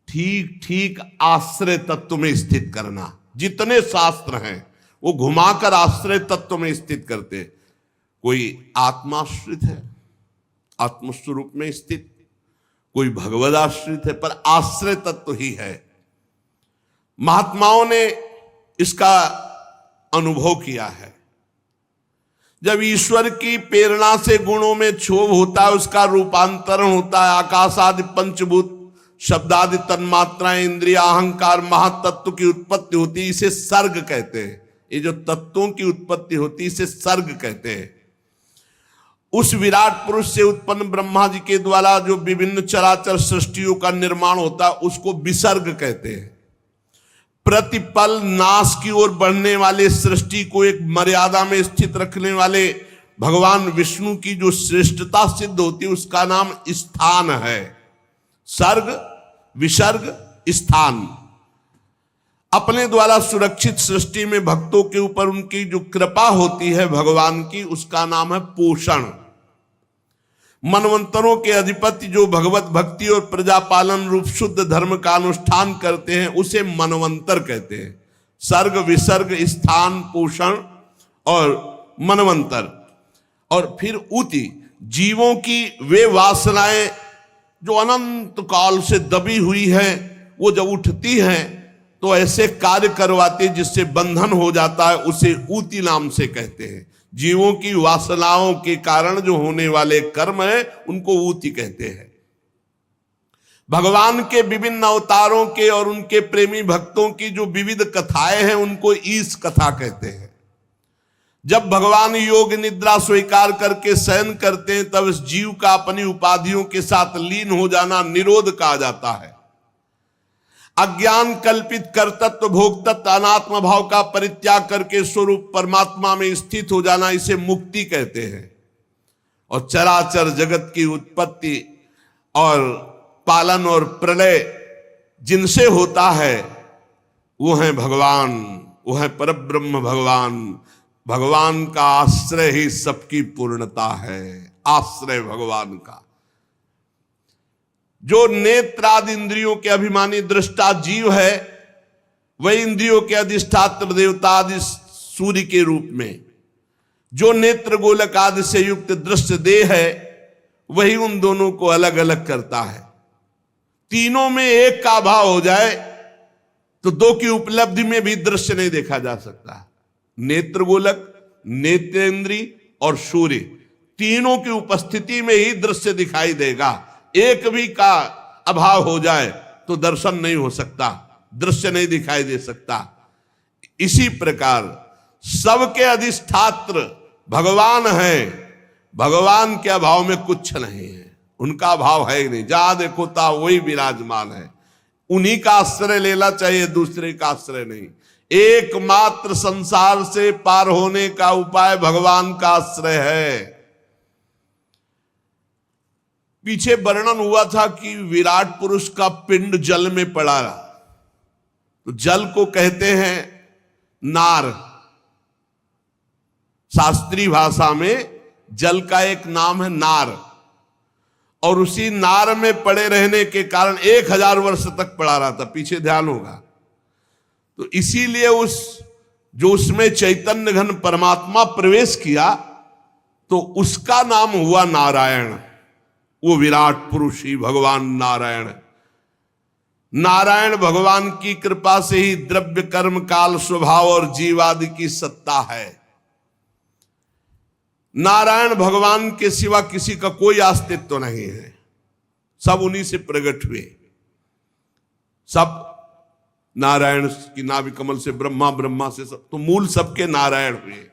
ठीक ठीक आश्रय तत्व में स्थित करना। जितने शास्त्र हैं वो घुमाकर आश्रय तत्व में स्थित करते। कोई आत्माश्रित है, आत्मस्वरूप में स्थित, कोई भगवदाश्रित है, पर आश्रय तत्व ही है। महात्माओं ने इसका अनुभव किया है। जब ईश्वर की प्रेरणा से गुणों में क्षोभ होता है, उसका रूपांतरण होता है, आकाश आदि पंचभूत शब्दादि तन्मात्राएं इंद्रिया अहंकार महातत्व की उत्पत्ति होती है, इसे सर्ग कहते हैं। ये जो तत्वों की उत्पत्ति होती है इसे सर्ग कहते हैं। उस विराट पुरुष से उत्पन्न ब्रह्मा जी के द्वारा जो विभिन्न चराचर सृष्टियों का निर्माण होता है उसको विसर्ग कहते हैं। प्रतिपल नाश की ओर बढ़ने वाले सृष्टि को एक मर्यादा में स्थित रखने वाले भगवान विष्णु की जो श्रेष्ठता सिद्ध होती है उसका नाम स्थान है। सर्ग, विसर्ग, स्थान। अपने द्वारा सुरक्षित सृष्टि में भक्तों के ऊपर उनकी जो कृपा होती है भगवान की, उसका नाम है पोषण। मनवंतरों के अधिपति जो भगवत भक्ति और प्रजापालन रूप शुद्ध धर्म का अनुष्ठान करते हैं उसे मनवंतर कहते हैं। सर्ग, विसर्ग, स्थान, पोषण और मनवंतर। और फिर ऊति, जीवों की वे वासनाएं जो अनंत काल से दबी हुई है, वो जब उठती हैं तो ऐसे कार्य करवाते जिससे बंधन हो जाता है, उसे ऊति नाम से कहते हैं। जीवों की वासनाओं के कारण जो होने वाले कर्म है उनको ऊति कहते हैं। भगवान के विभिन्न अवतारों के और उनके प्रेमी भक्तों की जो विविध कथाएं हैं उनको ईश कथा कहते हैं। जब भगवान योग निद्रा स्वीकार करके शयन करते हैं तब इस जीव का अपनी उपाधियों के साथ लीन हो जाना निरोध कहा जाता है। अज्ञान कल्पित कर्तृत्व भोक्तत्व अनात्म भाव का परित्याग करके स्वरूप परमात्मा में स्थित हो जाना, इसे मुक्ति कहते हैं। और चराचर जगत की उत्पत्ति और पालन और प्रलय जिनसे होता है वो है भगवान, वो है परब्रह्म भगवान। भगवान का आश्रय ही सबकी पूर्णता है, आश्रय भगवान का। जो नेत्रादि इंद्रियों के अभिमानी दृष्टा जीव है वही इंद्रियों के अधिष्ठात्र देवता आदि सूर्य के रूप में, जो नेत्र गोलक आदि से युक्त दृश्य देह है वही उन दोनों को अलग अलग करता है। तीनों में एक का भाव हो जाए तो दो की उपलब्धि में भी दृश्य नहीं देखा जा सकता। नेत्र गोलक, नेत्रेंद्री और सूर्य, तीनों की उपस्थिति में ही दृश्य दिखाई देगा। एक भी का अभाव हो जाए तो दर्शन नहीं हो सकता, दृश्य नहीं दिखाई दे सकता। इसी प्रकार सबके अधिष्ठात्र भगवान हैं। भगवान के अभाव में कुछ नहीं है, उनका अभाव है ही नहीं। जहां देखो ता वही विराजमान है। उन्हीं का आश्रय लेना चाहिए, दूसरे का आश्रय नहीं। एकमात्र संसार से पार होने का उपाय भगवान का आश्रय है। पीछे वर्णन हुआ था कि विराट पुरुष का पिंड जल में पड़ा, तो जल को कहते हैं नार। शास्त्रीय भाषा में जल का एक नाम है नार, और उसी नार में पड़े रहने के कारण 1000 वर्ष तक पड़ा रहा था। पीछे ध्यान होगा। तो इसीलिए जो उसमें चैतन्य घन परमात्मा प्रवेश किया तो उसका नाम हुआ नारायण। वो विराट पुरुष ही भगवान नारायण। नारायण भगवान की कृपा से ही द्रव्य कर्म काल स्वभाव और जीवादि की सत्ता है। नारायण भगवान के सिवा किसी का कोई अस्तित्व नहीं है, सब उन्हीं से प्रकट हुए। सब नारायण की नाभि कमल से ब्रह्मा, ब्रह्मा से सब, तो मूल सबके नारायण हुए।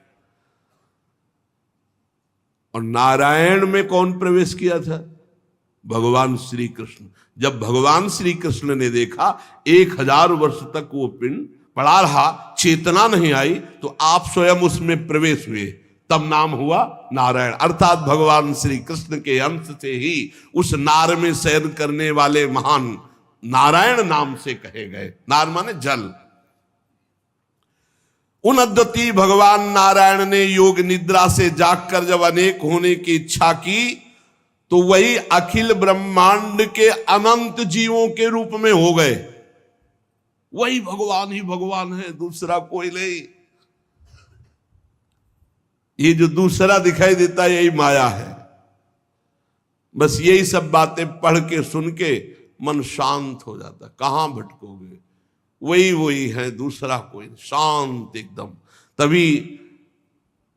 और नारायण में कौन प्रवेश किया था? भगवान श्री कृष्ण। जब भगवान श्री कृष्ण ने देखा 1000 वर्ष तक वो पिंड पड़ा रहा, चेतना नहीं आई, तो आप स्वयं उसमें प्रवेश हुए, तब नाम हुआ नारायण। अर्थात भगवान श्री कृष्ण के अंश से ही उस नार में शयन करने वाले महान नारायण नाम से कहे गए। नार माने जल। उन अद्वितीय भगवान नारायण ने योग निद्रा से जागकर जब अनेक होने की इच्छा की, तो वही अखिल ब्रह्मांड के अनंत जीवों के रूप में हो गए। वही भगवान ही भगवान है, दूसरा कोई नहीं। ये जो दूसरा दिखाई देता है यही माया है। बस यही सब बातें पढ़ के सुन के मन शांत हो जाता। कहां भटकोगे? वही है, दूसरा कोई नहीं, शांत एकदम। तभी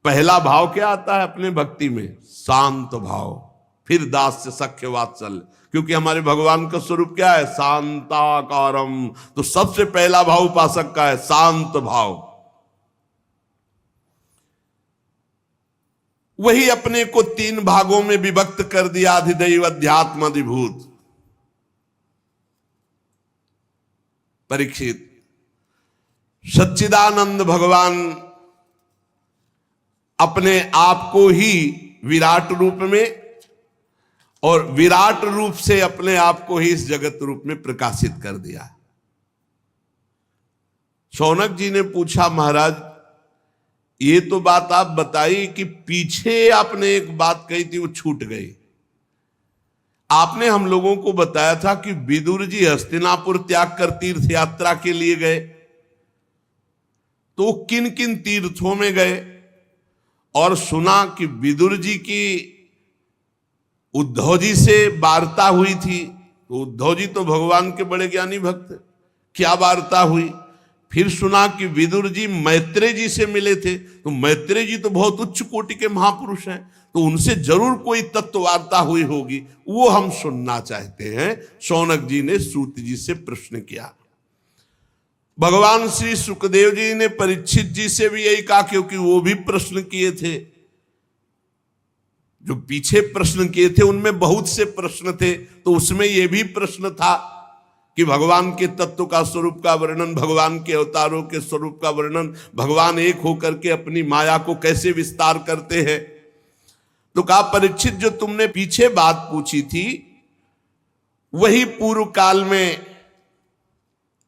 पहला भाव क्या आता है अपने भक्ति में? शांत भाव। फिर दास से सख्य वात्सल्य, क्योंकि हमारे भगवान का स्वरूप क्या है? शांताकारम। तो सबसे पहला भाव उपासक का है शांत भाव। वही अपने को 3 भागों में विभक्त कर दिया, अधिदैव अध्यात्म अधिभूत। परीक्षित, सच्चिदानंद भगवान अपने आप को ही विराट रूप में और विराट रूप से अपने आप को ही इस जगत रूप में प्रकाशित कर दिया। शौनक जी ने पूछा, महाराज ये तो बात आप बताई कि पीछे आपने एक बात कही थी वो छूट गई। आपने हम लोगों को बताया था कि विदुर जी हस्तिनापुर त्याग कर तीर्थ यात्रा के लिए गए, तो किन किन तीर्थों में गए? और सुना कि विदुर जी की उद्धव जी से वार्ता हुई थी। तो उद्धव जी तो भगवान के बड़े ज्ञानी भक्त, क्या वार्ता हुई? फिर सुना कि विदुर जी मैत्रेय जी से मिले थे, तो मैत्रेय जी तो बहुत उच्च कोटि के महापुरुष हैं, तो उनसे जरूर कोई तत्व वार्ता हुई होगी, वो हम सुनना चाहते हैं। शौनक जी ने सूत जी से प्रश्न किया। भगवान श्री सुखदेव जी ने परीक्षित जी से भी यही कहा, क्योंकि वो भी प्रश्न किए थे। जो पीछे प्रश्न किए थे उनमें बहुत से प्रश्न थे, तो उसमें यह भी प्रश्न था कि भगवान के तत्व का स्वरूप का वर्णन, भगवान के अवतारों के स्वरूप का वर्णन, भगवान एक होकर के अपनी माया को कैसे विस्तार करते हैं। तो कहा, परीक्षित जो तुमने पीछे बात पूछी थी वही पूर्व काल में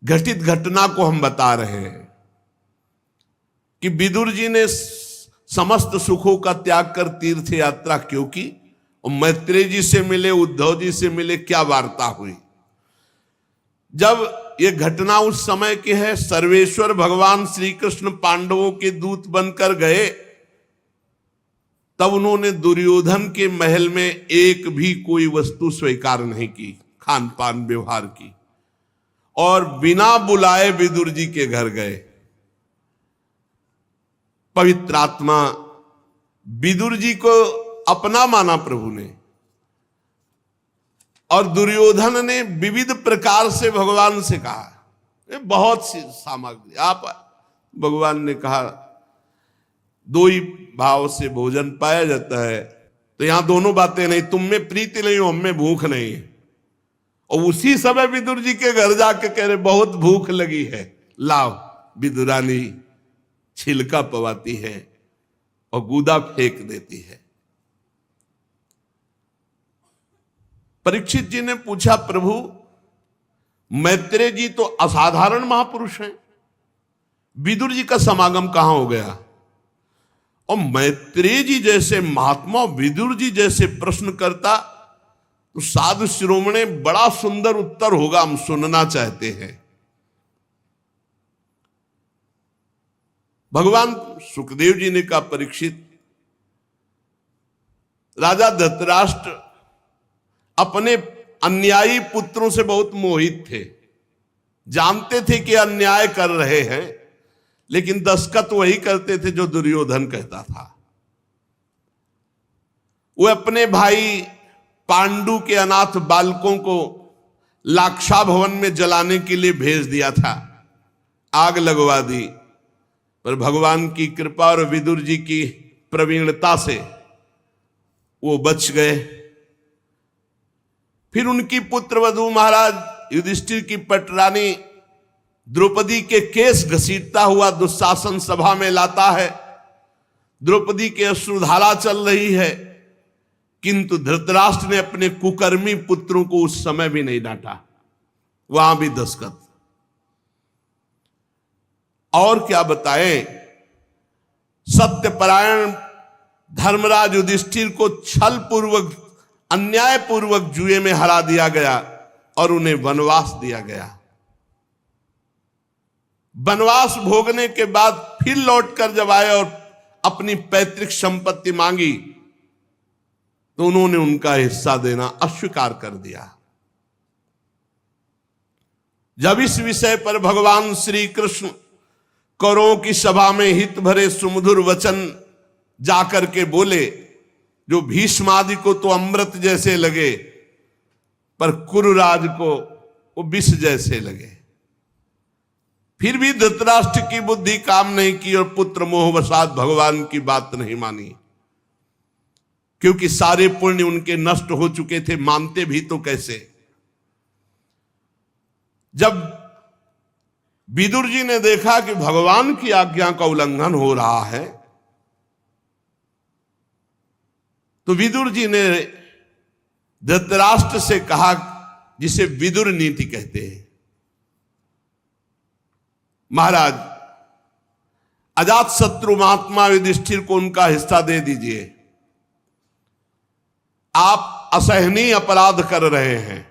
घटित घटना को हम बता रहे हैं कि विदुर जी ने समस्त सुखों का त्याग कर तीर्थ यात्रा क्यों की, और मैत्रेय जी से मिले, उद्धव जी से मिले, क्या वार्ता हुई। जब ये घटना उस समय की है, सर्वेश्वर भगवान श्री कृष्ण पांडवों के दूत बनकर गए, तब उन्होंने दुर्योधन के महल में एक भी कोई वस्तु स्वीकार नहीं की, खान पान व्यवहार की, और बिना बुलाए विदुर जी के घर गए। पवित्र आत्मा विदुर जी को अपना माना प्रभु ने, और दुर्योधन ने विविध प्रकार से भगवान से कहा, ये बहुत सी सामग्री आप, भगवान ने कहा दो ही भाव से भोजन पाया जाता है, तो यहां दोनों बातें नहीं, तुम में प्रीति नहीं हो, हम में भूख नहीं है। और उसी समय विदुर जी के घर जाके कह रहे बहुत भूख लगी है, लाओ। विदुरानी छिलका पवाती है और गूदा फेंक देती है। परीक्षित जी ने पूछा, प्रभु मैत्रेय जी तो असाधारण महापुरुष हैं, विदुर जी का समागम कहां हो गया? और मैत्रेय जी जैसे महात्मा विदुर जी जैसे प्रश्न करता तो साधु शिरोमणि बड़ा सुंदर उत्तर होगा, हम सुनना चाहते हैं। भगवान सुखदेव जी ने कहा, परीक्षित, राजा धृतराष्ट्र अपने अन्यायी पुत्रों से बहुत मोहित थे, जानते थे कि अन्याय कर रहे हैं, लेकिन दस्तखत वही करते थे जो दुर्योधन कहता था। वो अपने भाई पांडु के अनाथ बालकों को लाक्षा भवन में जलाने के लिए भेज दिया था, आग लगवा दी, पर भगवान की कृपा और विदुर जी की प्रवीणता से वो बच गए। फिर उनकी पुत्रवधू महाराज युधिष्ठिर की पटरानी द्रौपदी के केस घसीटता हुआ दुशासन सभा में लाता है। द्रौपदी के अश्रुधारा चल रही है, किंतु धृतराष्ट्र ने अपने कुकर्मी पुत्रों को उस समय भी नहीं डांटा, वहां भी दस्तखत। और क्या बताएं, सत्यपरायण धर्मराज युधिष्ठिर को छल पूर्वक अन्याय पूर्वक जुए में हरा दिया गया और उन्हें वनवास दिया गया। वनवास भोगने के बाद फिर लौटकर जब आए और अपनी पैतृक संपत्ति मांगी तो उन्होंने उनका हिस्सा देना अस्वीकार कर दिया। जब इस विषय पर भगवान श्री कृष्ण कौरवों की सभा में हित भरे सुमधुर वचन जाकर के बोले, जो भीष्मादि को तो अमृत जैसे लगे, पर कुरुराज को वो विष जैसे लगे। फिर भी धृतराष्ट्र की बुद्धि काम नहीं की और पुत्र मोहवशात भगवान की बात नहीं मानी, क्योंकि सारे पुण्य उनके नष्ट हो चुके थे, मानते भी तो कैसे। जब विदुर जी ने देखा कि भगवान की आज्ञा का उल्लंघन हो रहा है, तो विदुर जी ने धृतराष्ट्र से कहा, जिसे विदुर नीति कहते हैं, महाराज अजात शत्रु महात्मा युधिष्ठिर को उनका हिस्सा दे दीजिए। आप असहनीय अपराध कर रहे हैं,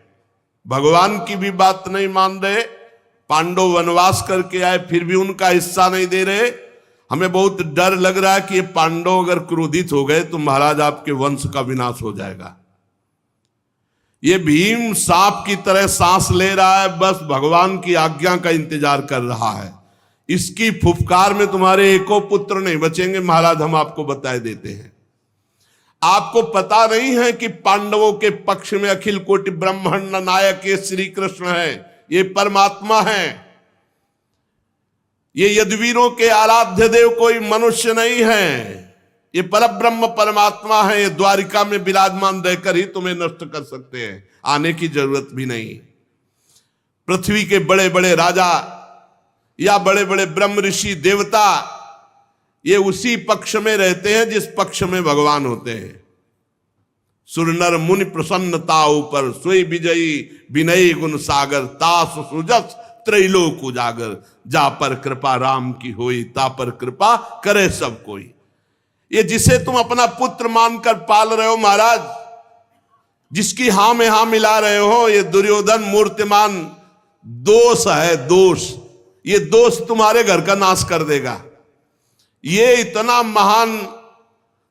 भगवान की भी बात नहीं मान रहे, पांडव वनवास करके आए फिर भी उनका हिस्सा नहीं दे रहे। हमें बहुत डर लग रहा है कि ये पांडव अगर क्रोधित हो गए तो महाराज आपके वंश का विनाश हो जाएगा। ये भीम सांप की तरह सांस ले रहा है, बस भगवान की आज्ञा का इंतजार कर रहा है। इसकी फुफकार में तुम्हारे एको पुत्र नहीं बचेंगे महाराज, हम आपको बताए देते हैं। आपको पता नहीं है कि पांडवों के पक्ष में अखिल कोटि ब्रह्मांड नायक ये श्री कृष्ण है, ये परमात्मा है। ये यदुवीरों के आराध्य देव कोई मनुष्य नहीं है, ये परब्रह्म परमात्मा है। ये द्वारिका में विराजमान रहकर ही तुम्हें नष्ट कर सकते हैं, आने की जरूरत भी नहीं। पृथ्वी के बड़े बड़े राजा या बड़े बड़े ब्रह्म ऋषि देवता ये उसी पक्ष में रहते हैं जिस पक्ष में भगवान होते हैं। सुर नर मुनि प्रसन्नता ऊपर सोई विजयी विनयी गुण सागर तास सुजस त्रैलोक उजागर। जा पर कृपा राम की होई ता पर कृपा करे सब कोई। ये जिसे तुम अपना पुत्र मानकर पाल रहे हो महाराज, जिसकी हां में हां मिला रहे हो, ये दुर्योधन मूर्तिमान दोष है, दोष। ये दोष तुम्हारे घर का नाश कर देगा। ये इतना महान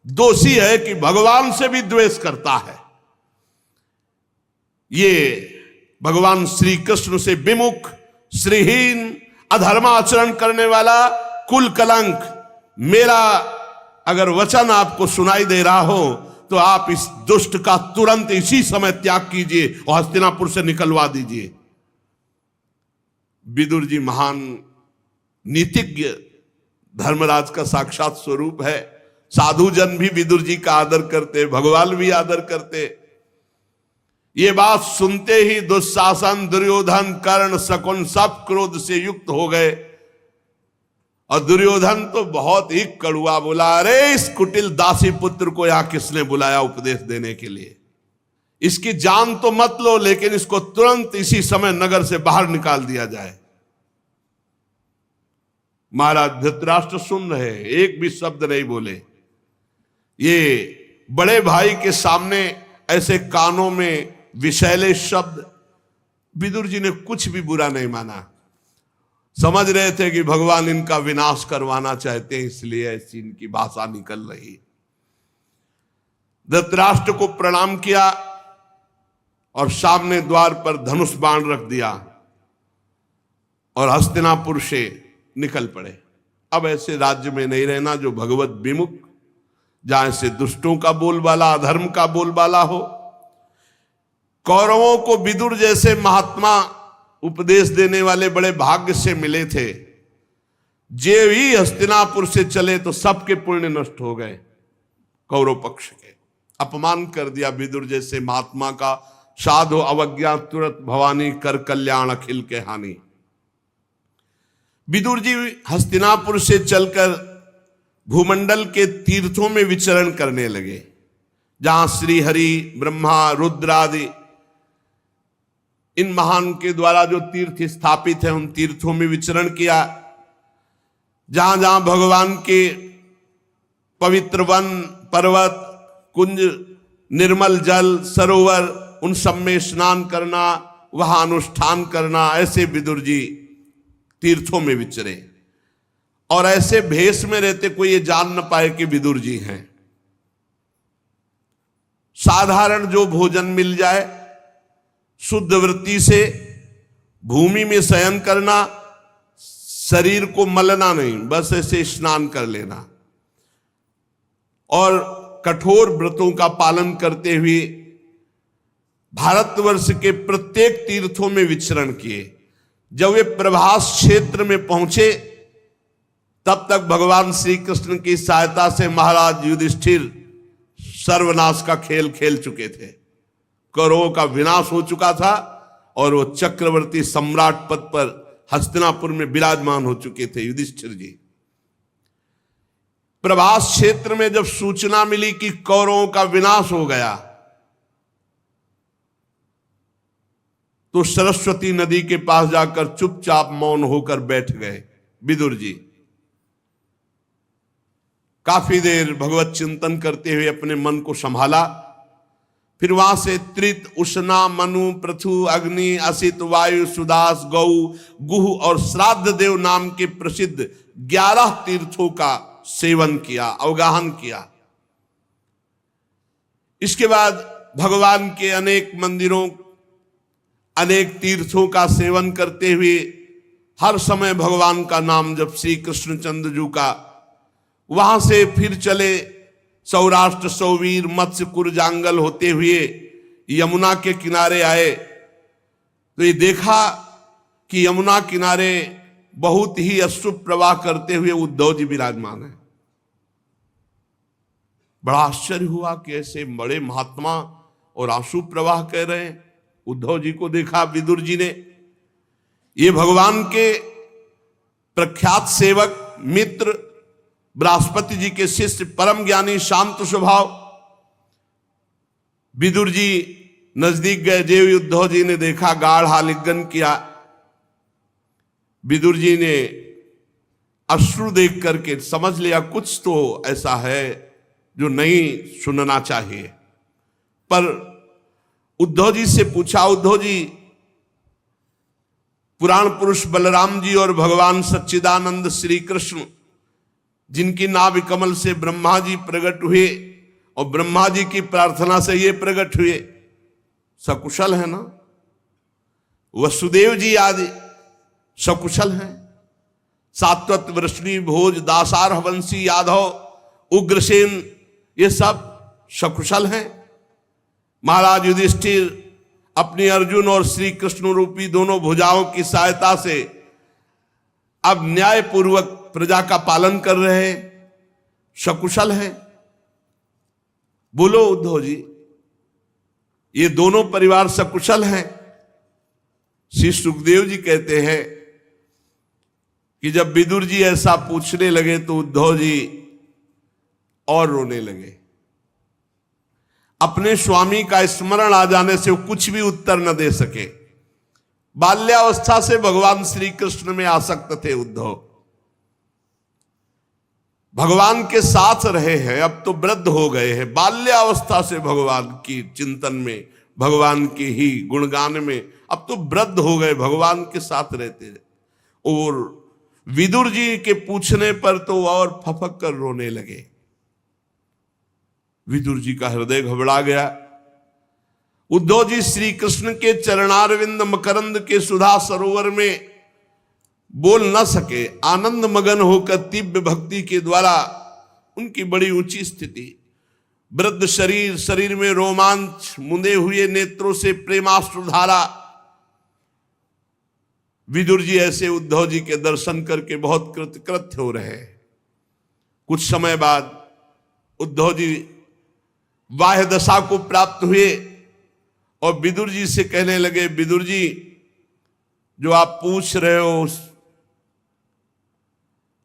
दोषी है कि भगवान से भी द्वेष करता है। ये भगवान श्री कृष्ण से विमुख श्रीहीन, अधर्माचरण करने वाला, कुल कलंक, मेरा अगर वचन आपको सुनाई दे रहा हो तो आप इस दुष्ट का तुरंत इसी समय त्याग कीजिए और हस्तिनापुर से निकलवा दीजिए। विदुर जी महान नीतिज्ञ, धर्मराज का साक्षात स्वरूप है। साधु जन भी विदुर जी का आदर करते, भगवान भी आदर करते। ये बात सुनते ही दुशासन, दुर्योधन, कर्ण, शकुन सब क्रोध से युक्त हो गए। और दुर्योधन तो बहुत ही कड़ुआ बोला, अरे इस कुटिल दासी पुत्र को यहां किसने बुलाया उपदेश देने के लिए? इसकी जान तो मत लो, लेकिन इसको तुरंत इसी समय नगर से बाहर निकाल दिया जाए। महाराज धृतराष्ट्र सुन रहे, एक भी शब्द नहीं बोले। ये बड़े भाई के सामने ऐसे कानों में विषैले शब्द, विदुर जी ने कुछ भी बुरा नहीं माना। समझ रहे थे कि भगवान इनका विनाश करवाना चाहते हैं, इसलिए ऐसी इनकी भाषा निकल रही। धृतराष्ट्र को प्रणाम किया और सामने द्वार पर धनुष बाण रख दिया और हस्तिनापुर से निकल पड़े। अब ऐसे राज्य में नहीं रहना जो भगवत विमुख, जहां से दुष्टों का बोलबाला, अधर्म का बोलबाला हो। कौरवों को विदुर जैसे महात्मा उपदेश देने वाले बड़े भाग्य से मिले थे। जे ही हस्तिनापुर से चले तो सबके पुण्य नष्ट हो गए। कौरव पक्ष के अपमान कर दिया विदुर जैसे महात्मा का। साधु अवज्ञा तुरंत भवानी, कर कल्याण अखिल के हानि। विदुर जी हस्तिनापुर से चलकर भूमंडल के तीर्थों में विचरण करने लगे, जहां श्री हरि, ब्रह्मा, रुद्र आदि इन महान के द्वारा जो तीर्थ स्थापित हैं, उन तीर्थों में विचरण किया। जहां जहां भगवान के पवित्र वन, पर्वत, कुंज, निर्मल जल, सरोवर, उन सब में स्नान करना, वहां अनुष्ठान करना, ऐसे विदुर जी तीर्थों में विचरे। और ऐसे भेष में रहते कोई ये जान न पाए कि विदुर जी हैं। साधारण जो भोजन मिल जाए, शुद्ध वृत्ति से भूमि में शयन करना, शरीर को मलना नहीं, बस ऐसे स्नान कर लेना। और कठोर व्रतों का पालन करते हुए भारतवर्ष के प्रत्येक तीर्थों में विचरण किए। जब वे प्रभास क्षेत्र में पहुंचे तब तक भगवान श्री कृष्ण की सहायता से महाराज युधिष्ठिर सर्वनाश का खेल खेल चुके थे। कौरवों का विनाश हो चुका था और वो चक्रवर्ती सम्राट पद पर हस्तिनापुर में विराजमान हो चुके थे युधिष्ठिर जी। प्रभास क्षेत्र में जब सूचना मिली कि कौरवों का विनाश हो गया तो सरस्वती नदी के पास जाकर चुपचाप मौन होकर बैठ गए विदुर जी। काफी देर भगवत चिंतन करते हुए अपने मन को संभाला। फिर वहां से त्रित, उष्णा, मनु, पृथु, अग्नि, असित, वायु, सुदास, गौ, गुह और श्राद्ध देव नाम के प्रसिद्ध 11 तीर्थों का सेवन किया, अवगाहन किया। इसके बाद भगवान के अनेक मंदिरों, अनेक तीर्थों का सेवन करते हुए हर समय भगवान का नाम जब श्री कृष्णचंद्र जी का, वहां से फिर चले सौराष्ट्र, सौवीर, मत्स्य, कुरजांगल होते हुए यमुना के किनारे आए तो ये देखा कि यमुना किनारे बहुत ही अश्रु प्रवाह करते हुए उद्धव जी विराजमान है। बड़ा आश्चर्य हुआ कि ऐसे बड़े महात्मा और आंसू प्रवाह कह रहे हैं। उद्धव जी को देखा विदुर जी ने। ये भगवान के प्रख्यात सेवक, मित्र, बृहस्पति जी के शिष्य, परम ज्ञानी, शांत स्वभाव विदुर जी नजदीक गए। देव उद्धव जी ने देखा, गाढ़ आलिंगन किया। विदुर जी ने अश्रु देख करके समझ लिया कुछ तो ऐसा है जो नहीं सुनना चाहिए। पर उद्धव जी से पूछा, उद्धव जी, पुराण पुरुष बलराम जी और भगवान सच्चिदानंद श्री कृष्ण जिनकी नाभि कमल से ब्रह्मा जी प्रकट हुए और ब्रह्मा जी की प्रार्थना से ये प्रकट हुए, सकुशल है ना? वसुदेव जी आदि सकुशल हैं। सात्वत, वृष्णि, भोज, दासार, हवंशी, यादव, उग्रसेन, ये सब सकुशल हैं। महाराज युधिष्ठिर अपनी अर्जुन और श्री कृष्ण रूपी दोनों भुजाओं की सहायता से अब न्यायपूर्वक प्रजा का पालन कर रहे हैं, सकुशल है। बोलो उद्धव जी, ये दोनों परिवार सकुशल हैं। श्री सुखदेव जी कहते हैं कि जब विदुर जी ऐसा पूछने लगे तो उद्धव जी और रोने लगे। अपने स्वामी का स्मरण आ जाने से वो कुछ भी उत्तर न दे सके। बाल्यावस्था से भगवान श्री कृष्ण में आसक्त थे उद्धव, भगवान के साथ रहे हैं, अब तो वृद्ध हो गए हैं। बाल्यावस्था से भगवान की चिंतन में, भगवान के ही गुणगान में, अब तो वृद्ध हो गए, भगवान के साथ रहते हैं। और विदुर जी के पूछने पर तो और फफक कर रोने लगे। विदुर जी का हृदय घबरा गया। उद्धव जी श्री कृष्ण के चरणारविंद मकरंद के सुधा सरोवर में बोल न सके। आनंद मगन होकर तीव्र भक्ति के द्वारा उनकी बड़ी ऊंची स्थिति, वृद्ध शरीर, शरीर में रोमांच, मुंदे हुए नेत्रों से प्रेमाश्रुधारा। विदुर जी ऐसे उद्धव जी के दर्शन करके बहुत कृतकृत्य हो रहे हैं। कुछ समय बाद उद्धव जी बाह्य दशा को प्राप्त हुए और विदुर जी से कहने लगे, विदुर जी जो आप पूछ रहे हो,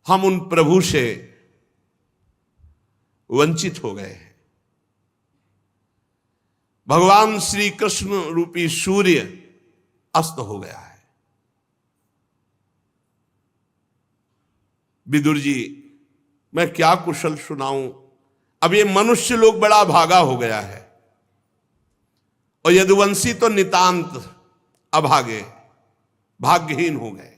हम उन प्रभु से वंचित हो गए हैं। भगवान श्री कृष्ण रूपी सूर्य अस्त हो गया है। विदुर जी, मैं क्या कुशल सुनाऊं, अब ये मनुष्य लोग बड़ा भागा हो गया है और यदुवंशी तो नितांत अभागे, भाग्यहीन हो गए।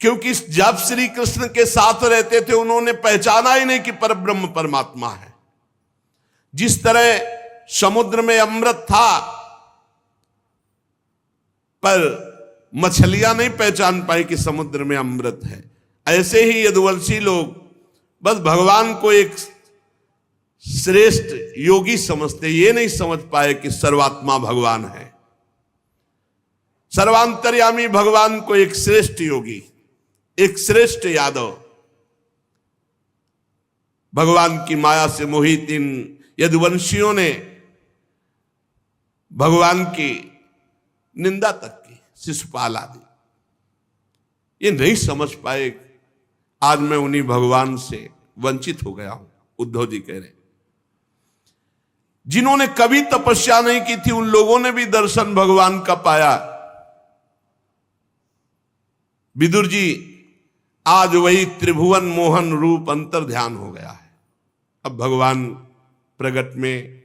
क्योंकि जब श्री कृष्ण के साथ रहते थे उन्होंने पहचाना ही नहीं कि परब्रह्म परमात्मा है। जिस तरह समुद्र में अमृत था पर मछलियां नहीं पहचान पाई कि समुद्र में अमृत है, ऐसे ही यदुवंशी लोग बस भगवान को एक श्रेष्ठ योगी समझते, ये नहीं समझ पाए कि सर्वात्मा भगवान है। सर्वांतर्यामी भगवान को एक श्रेष्ठ योगी, एक श्रेष्ठ यादव, भगवान की माया से मोहित इन यदुवंशियों ने भगवान की निंदा तक की, शिशुपाल आदि। ये नहीं समझ पाए, आज मैं उन्हीं भगवान से वंचित हो गया हूं। उद्धव जी कह रहे, जिन्होंने कभी तपस्या नहीं की थी उन लोगों ने भी दर्शन भगवान का पाया। विदुर जी, आज वही त्रिभुवन मोहन रूप अंतर ध्यान हो गया है। अब भगवान प्रगट में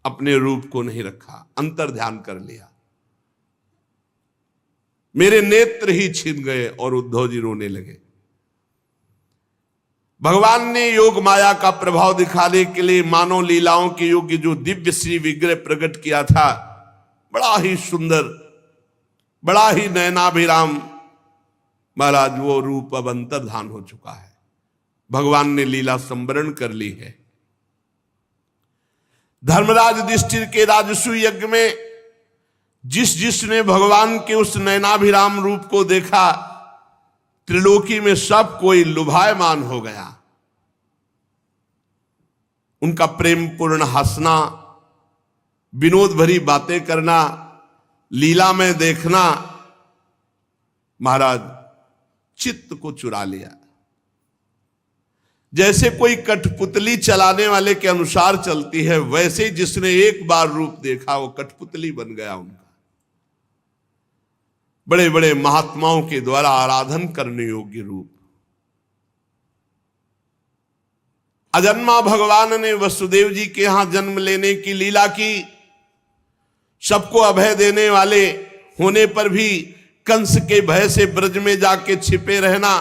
अपने रूप को नहीं रखा, अंतर ध्यान कर लिया। मेरे नेत्र ही छिन गए और उद्धव जी रोने लगे। भगवान ने योग माया का प्रभाव दिखाने के लिए मानव लीलाओं के योग्य जो दिव्य श्री विग्रह प्रकट किया था, बड़ा ही सुंदर, बड़ा ही नयनाभिराम, महाराज वो रूप अब अंतर्धान हो चुका है। भगवान ने लीला संवरण कर ली है। धर्मराज युधिष्ठिर के राजसूय यज्ञ में जिसने भगवान के उस नयनाभिराम रूप को देखा, त्रिलोकी में सब कोई लुभायमान हो गया। उनका प्रेम पूर्ण हंसना, विनोद भरी बातें करना, लीला में देखना, महाराज चित्त को चुरा लिया। जैसे कोई कठपुतली चलाने वाले के अनुसार चलती है, वैसे जिसने एक बार रूप देखा वो कठपुतली बन गया उनका। बड़े बड़े महात्माओं के द्वारा आराधन करने योग्य रूप। अजन्मा भगवान ने वसुदेव जी के यहां जन्म लेने की लीला की। सबको अभय देने वाले होने पर भी कंस के भय से ब्रज में जाके छिपे रहना,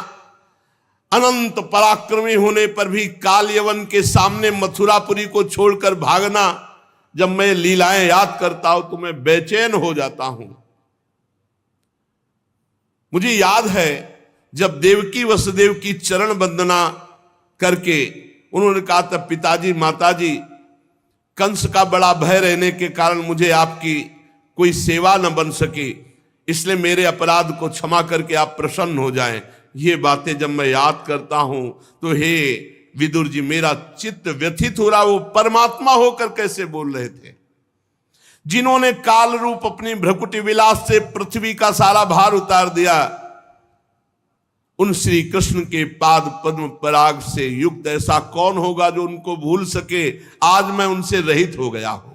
अनंत पराक्रमी होने पर भी काल यवन के सामने मथुरापुरी को छोड़कर भागना। जब मैं लीलाएं याद करता हूं तो मैं बेचैन हो जाता हूं। मुझे याद है जब देवकी वसुदेव की चरण वंदना करके उन्होंने कहा था, पिताजी माताजी, कंस का बड़ा भय रहने के कारण मुझे आपकी कोई सेवा न बन सके, इसलिए मेरे अपराध को क्षमा करके आप प्रसन्न हो जाएं। ये बातें जब मैं याद करता हूं तो हे विदुर जी, मेरा चित्त व्यथित हो रहा। वो परमात्मा होकर कैसे बोल रहे थे, जिन्होंने काल रूप अपनी भ्रकुटी विलास से पृथ्वी का सारा भार उतार दिया। उन श्री कृष्ण के पाद पद्म पराग से युक्त ऐसा कौन होगा जो उनको भूल सके। आज मैं उनसे रहित हो गया हूं।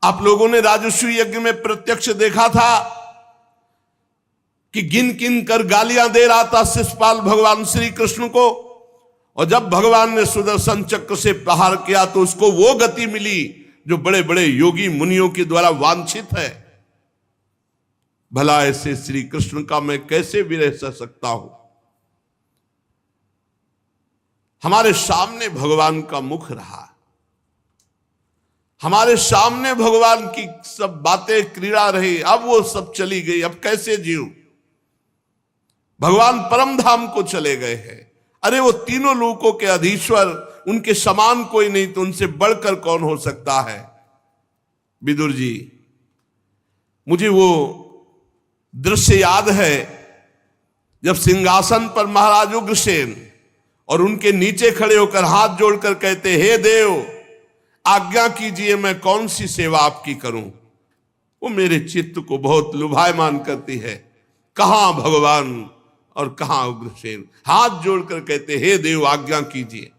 आप लोगों ने राजस्व यज्ञ में प्रत्यक्ष देखा था कि गिन गिन कर गालियां दे रहा था शिशुपाल भगवान श्री कृष्ण को, और जब भगवान ने सुदर्शन चक्र से प्रहार किया तो उसको वो गति मिली जो बड़े बड़े योगी मुनियों के द्वारा वांछित है। भला ऐसे श्री कृष्ण का मैं कैसे विरह सह सकता हूं। हमारे सामने भगवान का मुख रहा, हमारे सामने भगवान की सब बातें क्रीड़ा रही, अब वो सब चली गई, अब कैसे जीऊं। भगवान परम धाम को चले गए हैं। अरे वो तीनों लोकों के अधीश्वर, उनके समान कोई नहीं, तो उनसे बढ़कर कौन हो सकता है। विदुर जी, मुझे वो दृश्य याद है जब सिंहासन पर महाराज उग्रसेन और उनके नीचे खड़े होकर हाथ जोड़कर कहते, हे देव आज्ञा कीजिए, मैं कौन सी सेवा आपकी करूं। वो मेरे चित्त को बहुत लुभायमान करती है। कहां भगवान और कहां उग्रसेन, हाथ जोड़कर कहते, हे देव आज्ञा कीजिए।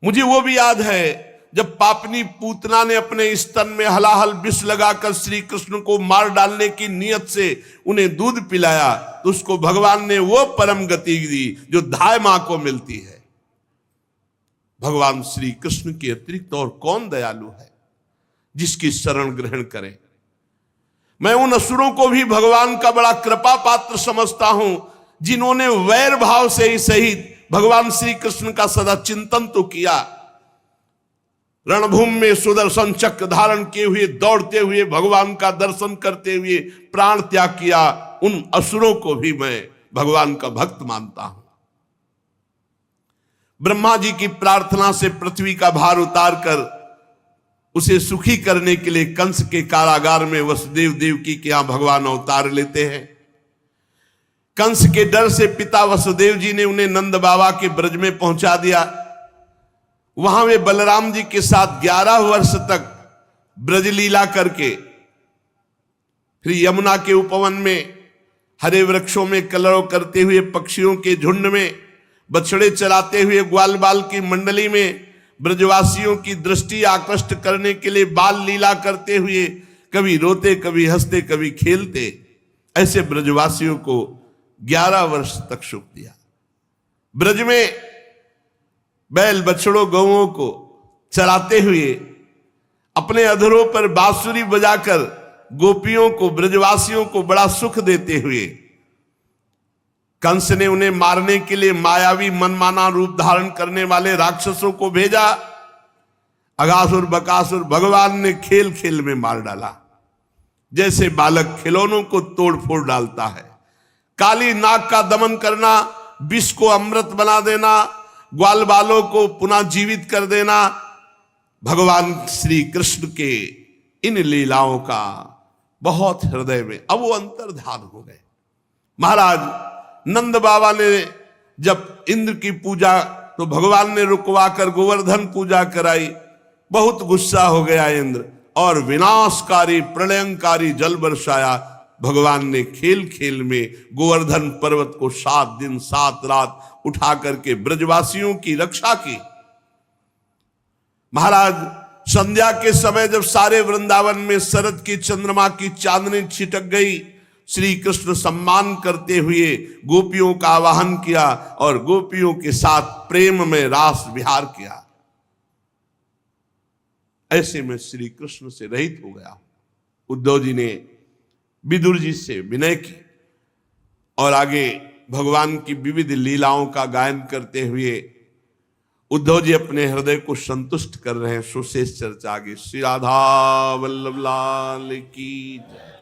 मुझे वो भी याद है जब पापनी पूतना ने अपने स्तन में हलाहल विष लगाकर श्री कृष्ण को मार डालने की नियत से उन्हें दूध पिलाया, तो उसको भगवान ने वो परम गति दी जो धाय मां को मिलती है। भगवान श्री कृष्ण के अतिरिक्त और कौन दयालु है जिसकी शरण ग्रहण करें। मैं उन असुरों को भी भगवान का बड़ा कृपा पात्र समझता हूं, जिन्होंने वैर भाव से ही सही भगवान श्री कृष्ण का सदा चिंतन तो किया। रणभूमि में सुदर्शन चक्र धारण किए हुए दौड़ते हुए भगवान का दर्शन करते हुए प्राण त्याग किया। उन असुरों को भी मैं भगवान का भक्त मानता हूं। ब्रह्मा जी की प्रार्थना से पृथ्वी का भार उतारकर उसे सुखी करने के लिए कंस के कारागार में वसुदेव देवकी के यहां भगवान अवतार लेते हैं। कंस के डर से पिता वसुदेव जी ने उन्हें नंद बाबा के ब्रज में पहुंचा दिया। वहां वे बलराम जी के साथ 11 वर्ष तक ब्रजलीला करके फिर यमुना के उपवन में हरे वृक्षों में कलरव करते हुए पक्षियों के झुंड में बछड़े चराते हुए ग्वाल बाल की मंडली में ब्रजवासियों की दृष्टि आकृष्ट करने के लिए बाल लीला करते हुए कभी रोते कभी हंसते कभी खेलते, ऐसे ब्रजवासियों को 11 वर्ष तक सुख दिया। ब्रज में बैल बछड़ों गौओं को चराते हुए अपने अधरों पर बांसुरी बजाकर गोपियों को ब्रजवासियों को बड़ा सुख देते हुए कंस ने उन्हें मारने के लिए मायावी मनमाना रूप धारण करने वाले राक्षसों को भेजा। अगासुर बकासुर भगवान ने खेल खेल में मार डाला, जैसे बालक खिलौनों को तोड़ फोड़ डालता है। काली नाग का दमन करना, विष को अमृत बना देना, ग्वाल बालों को पुनः जीवित कर देना, भगवान श्री कृष्ण के इन लीलाओं का बहुत हृदय में अब वो अंतर्धान हो गए। महाराज नंद बाबा ने जब इंद्र की पूजा तो भगवान ने रुकवा कर गोवर्धन पूजा कराई। बहुत गुस्सा हो गया इंद्र और विनाशकारी प्रलयंकारी जल बरसाया। भगवान ने खेल खेल में गोवर्धन पर्वत को 7 दिन 7 रात उठा करके ब्रजवासियों की रक्षा की। महाराज संध्या के समय जब सारे वृंदावन में शरद की चंद्रमा की चांदनी छिटक गई, श्री कृष्ण सम्मान करते हुए गोपियों का आवाहन किया और गोपियों के साथ प्रेम में रास विहार किया। ऐसे में श्री कृष्ण से रहित हो गया। उद्धव जी ने विदुर जी से विनय की और आगे भगवान की विविध लीलाओं का गायन करते हुए उद्धव जी अपने हृदय को संतुष्ट कर रहे हैं। सुशेष चर्चा आगे। श्री राधा वल्लभ लाल की जय।